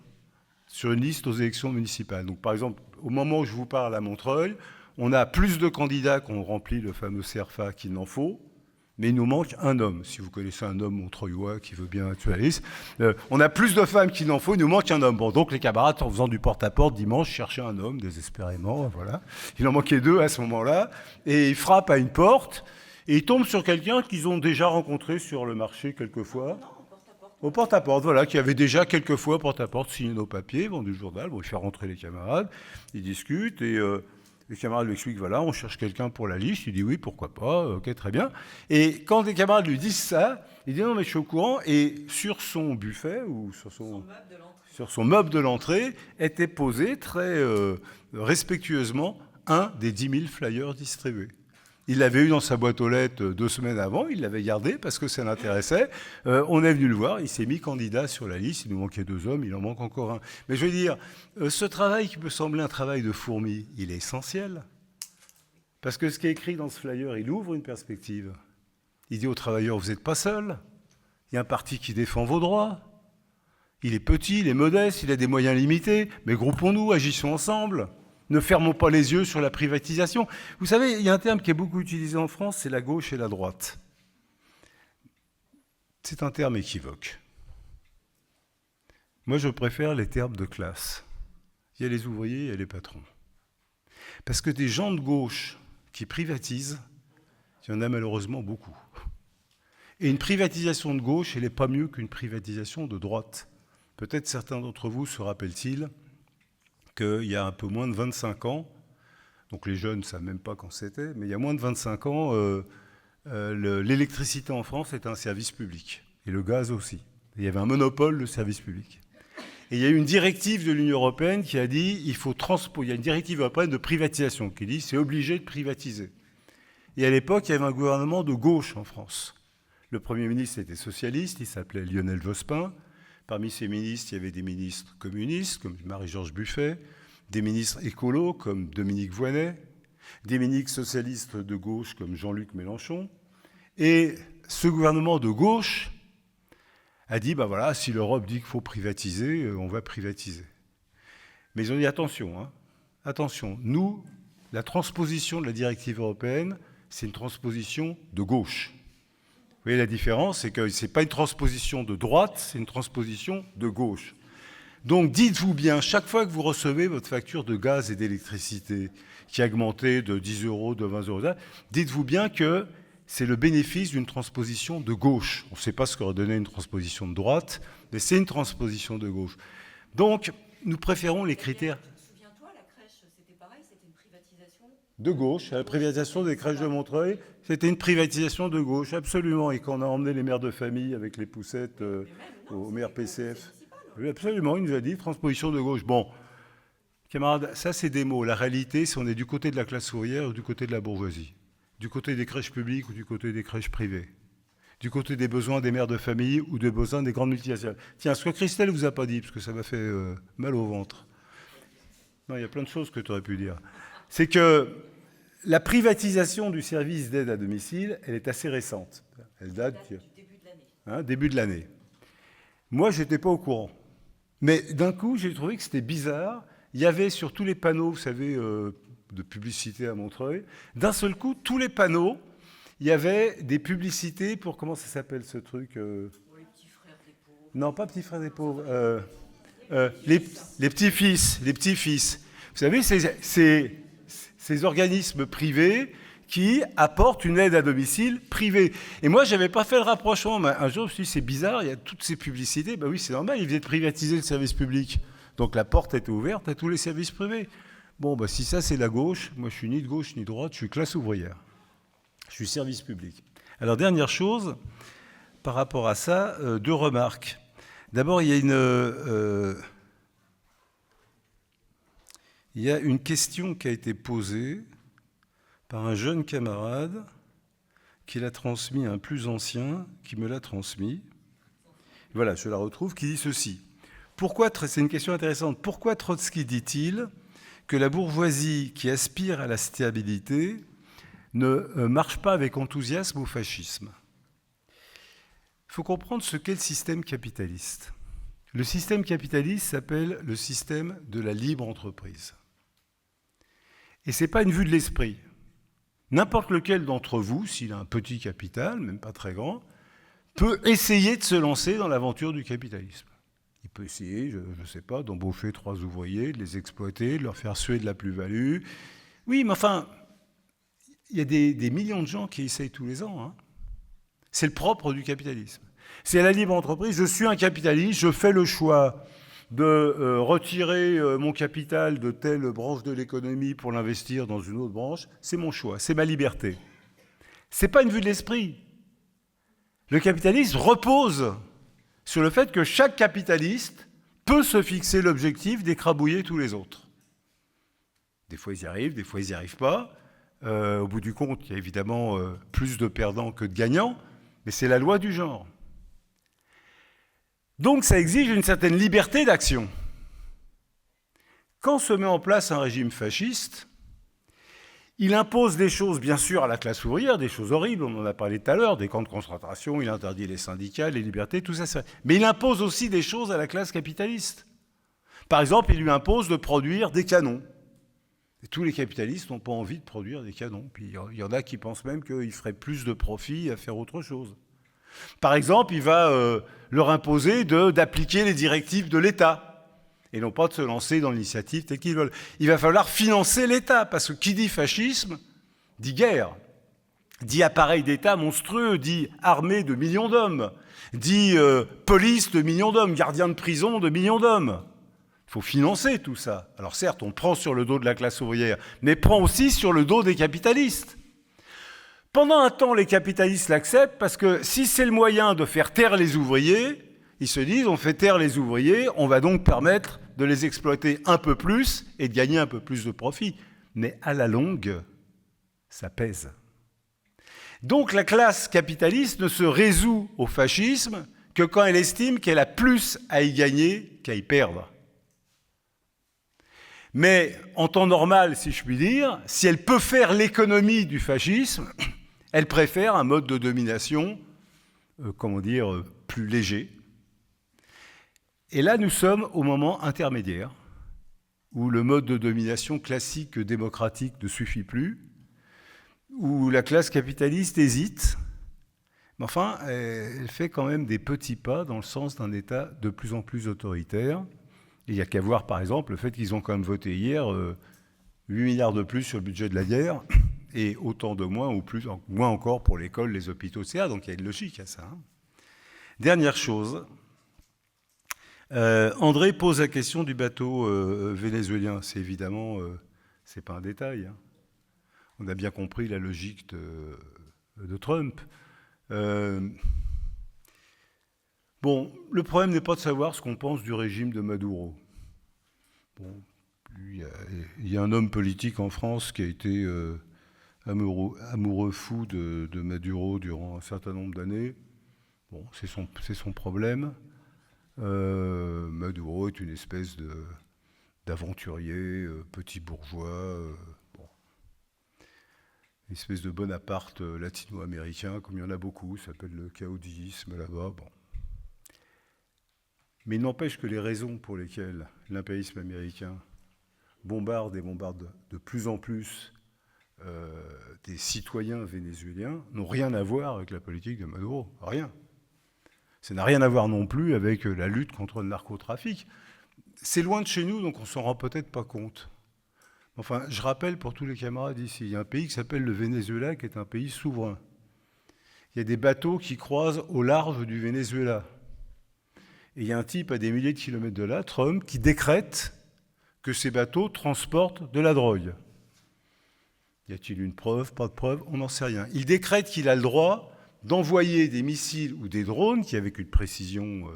sur une liste aux élections municipales. Donc, par exemple, au moment où je vous parle à Montreuil, on a plus de candidats qui ont rempli le fameux CERFA qu'il n'en faut, mais il nous manque un homme. Si vous connaissez un homme montreuillois qui veut bien être sur la liste, on a plus de femmes qu'il n'en faut, il nous manque un homme. Bon, donc les camarades, en faisant du porte-à-porte dimanche, cherchaient un homme désespérément, voilà. Il en manquait 2 à ce moment-là, et ils frappent à une porte, et ils tombent sur quelqu'un qu'ils ont déjà rencontré sur le marché quelquefois. Au porte-à-porte, voilà, qui avait déjà quelques fois porte-à-porte signé nos papiers, vendu le journal. Bon, il fait rentrer les camarades, ils discutent, et les camarades lui expliquent, voilà, on cherche quelqu'un pour la liste. Il dit oui, pourquoi pas, ok, très bien. Et quand les camarades lui disent ça, il dit non, mais je suis au courant. Et sur son buffet, ou sur son meuble de l'entrée, était posé très respectueusement un des 10 000 flyers distribués. Il l'avait eu dans sa boîte aux lettres 2 semaines avant, il l'avait gardé parce que ça l'intéressait. On est venu le voir, il s'est mis candidat sur la liste, il nous manquait 2 hommes, il en manque encore un. Mais je veux dire, ce travail qui peut sembler un travail de fourmi, il est essentiel. Parce que ce qui est écrit dans ce flyer, il ouvre une perspective. Il dit aux travailleurs, vous n'êtes pas seuls, il y a un parti qui défend vos droits. Il est petit, il est modeste, il a des moyens limités, mais groupons-nous, agissons ensemble. Ne fermons pas les yeux sur la privatisation. Vous savez, il y a un terme qui est beaucoup utilisé en France, c'est la gauche et la droite. C'est un terme équivoque. Moi, je préfère les termes de classe. Il y a les ouvriers, il y a les patrons. Parce que des gens de gauche qui privatisent, il y en a malheureusement beaucoup. Et une privatisation de gauche, elle n'est pas mieux qu'une privatisation de droite. Peut-être certains d'entre vous se rappellent-ils qu'il y a un peu moins de 25 ans, donc les jeunes ne savent même pas quand c'était, mais il y a moins de 25 ans, l'électricité en France était un service public, et le gaz aussi. Il y avait un monopole de service public. Et il y a eu une directive de l'Union européenne qui a dit il y a une directive européenne de privatisation qui dit c'est obligé de privatiser. Et à l'époque, il y avait un gouvernement de gauche en France. Le Premier ministre était socialiste, il s'appelait Lionel Jospin. Parmi ces ministres, il y avait des ministres communistes, comme Marie-Georges Buffet, des ministres écolos, comme Dominique Voynet, des ministres socialistes de gauche, comme Jean-Luc Mélenchon. Et ce gouvernement de gauche a dit, ben voilà, si l'Europe dit qu'il faut privatiser, on va privatiser. Mais ils ont dit, attention, hein, attention, nous, la transposition de la directive européenne, c'est une transposition de gauche. Vous voyez la différence, c'est que ce n'est pas une transposition de droite, c'est une transposition de gauche. Donc dites-vous bien, chaque fois que vous recevez votre facture de gaz et d'électricité qui a augmenté de 10 euros, de 20 euros, dites-vous bien que c'est le bénéfice d'une transposition de gauche. On ne sait pas ce qu'aurait donné une transposition de droite, mais c'est une transposition de gauche. Donc, nous préférons les critères... Souviens-toi, la crèche, c'était pareil, c'était une privatisation de gauche. La privatisation des crèches de Montreuil, c'était une privatisation de gauche, absolument. Et quand on a emmené les mères de famille avec les poussettes aux maires PCF... Oui, absolument, il nous a dit transposition de gauche. Bon, camarades, ça c'est des mots. La réalité, c'est on est du côté de la classe ouvrière ou du côté de la bourgeoisie, du côté des crèches publiques ou du côté des crèches privées, du côté des besoins des mères de famille ou des besoins des grandes multinationales. Tiens, ce que Christelle vous a pas dit, parce que ça m'a fait mal au ventre. Non, il y a plein de choses que tu aurais pu dire. C'est que la privatisation du service d'aide à domicile, elle est assez récente. Elle date du début de l'année. Début de l'année. Moi, je n'étais pas au courant. Mais d'un coup, j'ai trouvé que c'était bizarre. Il y avait sur tous les panneaux, vous savez, de publicité à Montreuil, d'un seul coup, tous les panneaux, il y avait des publicités pour, comment ça s'appelle ce truc Pour les petits frères des pauvres. Non, pas petits frères des pauvres. Les petits-fils. Les petits-fils. Vous savez, ces organismes privés qui apportent une aide à domicile privée. Et moi, je n'avais pas fait le rapprochement. Mais un jour, je me suis dit, c'est bizarre, il y a toutes ces publicités. Ben oui, c'est normal, ils venaient de privatiser le service public. Donc la porte était ouverte à tous les services privés. Bon, ben, si ça, c'est la gauche, moi, je suis ni de gauche ni de droite, je suis classe ouvrière. Je suis service public. Alors, dernière chose, par rapport à ça, deux remarques. D'abord, il y a une question qui a été posée par un jeune camarade qui l'a transmis à un plus ancien, qui me l'a transmis. Voilà, je la retrouve, qui dit ceci. C'est une question intéressante. Pourquoi Trotsky dit-il que la bourgeoisie qui aspire à la stabilité ne marche pas avec enthousiasme au fascisme ? Il faut comprendre ce qu'est le système capitaliste. Le système capitaliste s'appelle le système de la libre entreprise. Et ce n'est pas une vue de l'esprit. N'importe lequel d'entre vous, s'il a un petit capital, même pas très grand, peut essayer de se lancer dans l'aventure du capitalisme. Il peut essayer, je ne sais pas, d'embaucher 3 ouvriers, de les exploiter, de leur faire suer de la plus-value. Oui, mais enfin, il y a des millions de gens qui essayent tous les ans. Hein. C'est le propre du capitalisme. C'est la libre entreprise. Je suis un capitaliste, je fais le choix de retirer mon capital de telle branche de l'économie pour l'investir dans une autre branche. C'est mon choix, c'est ma liberté. Ce n'est pas une vue de l'esprit. Le capitalisme repose sur le fait que chaque capitaliste peut se fixer l'objectif d'écrabouiller tous les autres. Des fois, ils y arrivent, des fois, ils n'y arrivent pas. Au bout du compte, il y a évidemment plus de perdants que de gagnants, mais c'est la loi du genre. Donc, ça exige une certaine liberté d'action. Quand se met en place un régime fasciste, il impose des choses, bien sûr, à la classe ouvrière, des choses horribles, on en a parlé tout à l'heure, des camps de concentration, il interdit les syndicats, les libertés, tout ça. Mais il impose aussi des choses à la classe capitaliste. Par exemple, il lui impose de produire des canons. Et tous les capitalistes n'ont pas envie de produire des canons. Puis il y en a qui pensent même qu'ils feraient plus de profit à faire autre chose. Par exemple, il va leur imposer d'appliquer les directives de l'État et non pas de se lancer dans l'initiative telle qu'ils veulent. Il va falloir financer l'État, parce que qui dit fascisme, dit guerre, dit appareil d'État monstrueux, dit armée de millions d'hommes, dit police de millions d'hommes, gardien de prison de millions d'hommes. Il faut financer tout ça. Alors certes, on prend sur le dos de la classe ouvrière, mais prend aussi sur le dos des capitalistes. Pendant un temps, les capitalistes l'acceptent parce que si c'est le moyen de faire taire les ouvriers, ils se disent on fait taire les ouvriers, on va donc permettre de les exploiter un peu plus et de gagner un peu plus de profit. Mais à la longue, ça pèse. Donc la classe capitaliste ne se résout au fascisme que quand elle estime qu'elle a plus à y gagner qu'à y perdre. Mais en temps normal, si je puis dire, si elle peut faire l'économie du fascisme, elle préfère un mode de domination, plus léger. Et là, nous sommes au moment intermédiaire, où le mode de domination classique démocratique ne suffit plus, où la classe capitaliste hésite, mais enfin, elle fait quand même des petits pas dans le sens d'un État de plus en plus autoritaire. Il n'y a qu'à voir, par exemple, le fait qu'ils ont quand même voté hier 8 milliards de plus sur le budget de la guerre et autant de moins ou plus, moins encore pour l'école, les hôpitaux, etc. Donc il y a une logique à ça. Hein. Dernière chose, André pose la question du bateau vénézuélien. C'est évidemment, c'est pas un détail. Hein. On a bien compris la logique de Trump. Bon, le problème n'est pas de savoir ce qu'on pense du régime de Maduro. Bon, il y a un homme politique en France qui a été amoureux fou de Maduro durant un certain nombre d'années. Bon, c'est son problème. Maduro est une espèce d'aventurier, petit bourgeois, une espèce de Bonaparte latino-américain, comme il y en a beaucoup, ça s'appelle le caudillisme là-bas. Bon. Mais il n'empêche que les raisons pour lesquelles l'impérialisme américain bombarde de plus en plus des citoyens vénézuéliens n'ont rien à voir avec la politique de Maduro. Rien. Ça n'a rien à voir non plus avec la lutte contre le narcotrafic. C'est loin de chez nous, donc on ne s'en rend peut-être pas compte. Enfin, je rappelle pour tous les camarades ici, il y a un pays qui s'appelle le Venezuela, qui est un pays souverain. Il y a des bateaux qui croisent au large du Venezuela. Et il y a un type à des milliers de kilomètres de là, Trump, qui décrète que ces bateaux transportent de la drogue. Y a-t-il une preuve, pas de preuve? On n'en sait rien. Il décrète qu'il a le droit d'envoyer des missiles ou des drones, qui avec une précision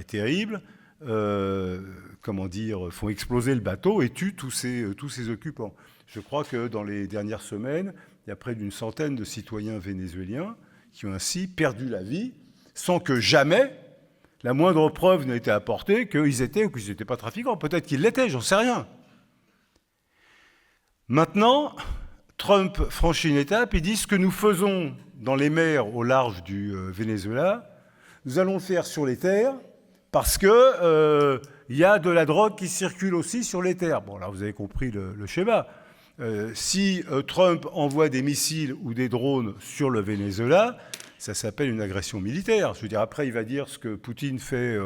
terrible, font exploser le bateau et tuent tous ces occupants. Je crois que dans les dernières semaines, il y a près d'une centaine de citoyens vénézuéliens qui ont ainsi perdu la vie sans que jamais la moindre preuve n'ait été apportée qu'ils étaient ou qu'ils n'étaient pas trafiquants. Peut-être qu'ils l'étaient, j'en sais rien. Maintenant, Trump franchit une étape et dit ce que nous faisons dans les mers au large du Venezuela, nous allons le faire sur les terres parce que y a de la drogue qui circule aussi sur les terres. Bon, là, vous avez compris le schéma. Si Trump envoie des missiles ou des drones sur le Venezuela, ça s'appelle une agression militaire. Je veux dire, après, il va dire ce que Poutine fait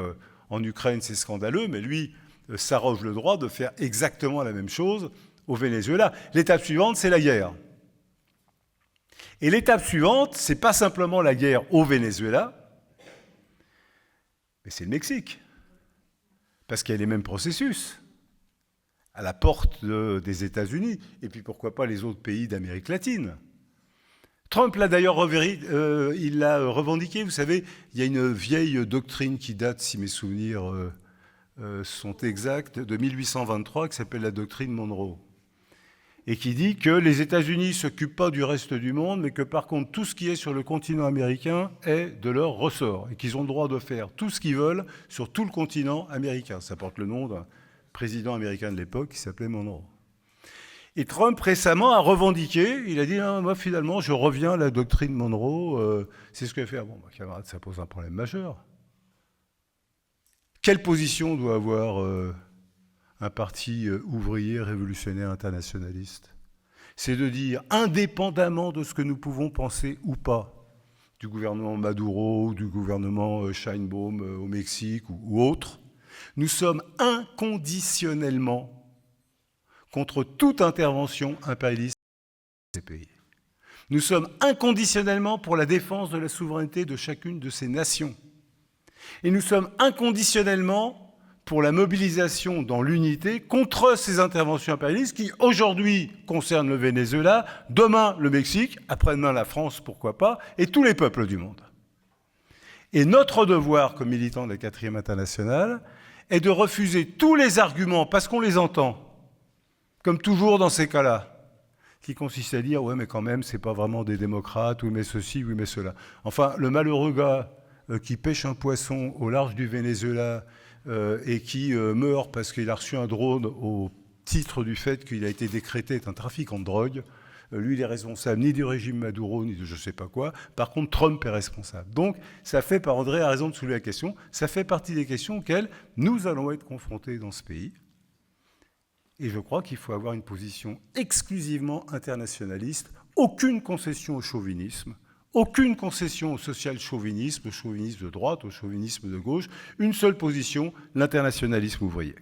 en Ukraine, c'est scandaleux, mais lui s'arroge le droit de faire exactement la même chose au Venezuela. L'étape suivante, c'est la guerre. Et l'étape suivante, c'est pas simplement la guerre au Venezuela, mais c'est le Mexique. Parce qu'il y a les mêmes processus à la porte des États-Unis, et puis pourquoi pas les autres pays d'Amérique latine. Trump l'a d'ailleurs il l'a revendiqué. Vous savez, il y a une vieille doctrine qui date, si mes souvenirs sont exacts, de 1823, qui s'appelle la doctrine Monroe, et qui dit que les États-Unis ne s'occupent pas du reste du monde, mais que par contre, tout ce qui est sur le continent américain est de leur ressort, et qu'ils ont le droit de faire tout ce qu'ils veulent sur tout le continent américain. Ça porte le nom d'un président américain de l'époque qui s'appelait Monroe. Et Trump, récemment, a revendiqué, il a dit, non, moi, finalement, je reviens à la doctrine Monroe, c'est ce que fait. Bon, camarade, ça pose un problème majeur. Quelle position doit avoir un parti ouvrier révolutionnaire internationaliste? C'est de dire, indépendamment de ce que nous pouvons penser ou pas, du gouvernement Maduro, ou du gouvernement Sheinbaum au Mexique ou autre, nous sommes inconditionnellement contre toute intervention impérialiste de ces pays. Nous sommes inconditionnellement pour la défense de la souveraineté de chacune de ces nations. Et nous sommes inconditionnellement pour la mobilisation dans l'unité contre ces interventions impérialistes qui, aujourd'hui, concernent le Venezuela, demain le Mexique, après-demain la France, pourquoi pas, et tous les peuples du monde. Et notre devoir, comme militants de la 4e internationale, est de refuser tous les arguments, parce qu'on les entend, comme toujours dans ces cas-là, qui consistent à dire « ouais, mais quand même, c'est pas vraiment des démocrates, oui, mais ceci, oui, mais cela ». Enfin, le malheureux gars qui pêche un poisson au large du Venezuela et qui meurt parce qu'il a reçu un drone au titre du fait qu'il a été décrété être un trafiquant de drogue, lui, il est responsable ni du régime Maduro, ni de je sais pas quoi. Par contre, Trump est responsable. Donc, ça fait, André a raison de soulever la question, ça fait partie des questions auxquelles nous allons être confrontés dans ce pays. Et je crois qu'il faut avoir une position exclusivement internationaliste, aucune concession au chauvinisme, aucune concession au social-chauvinisme, au chauvinisme de droite, au chauvinisme de gauche, une seule position, l'internationalisme ouvrier.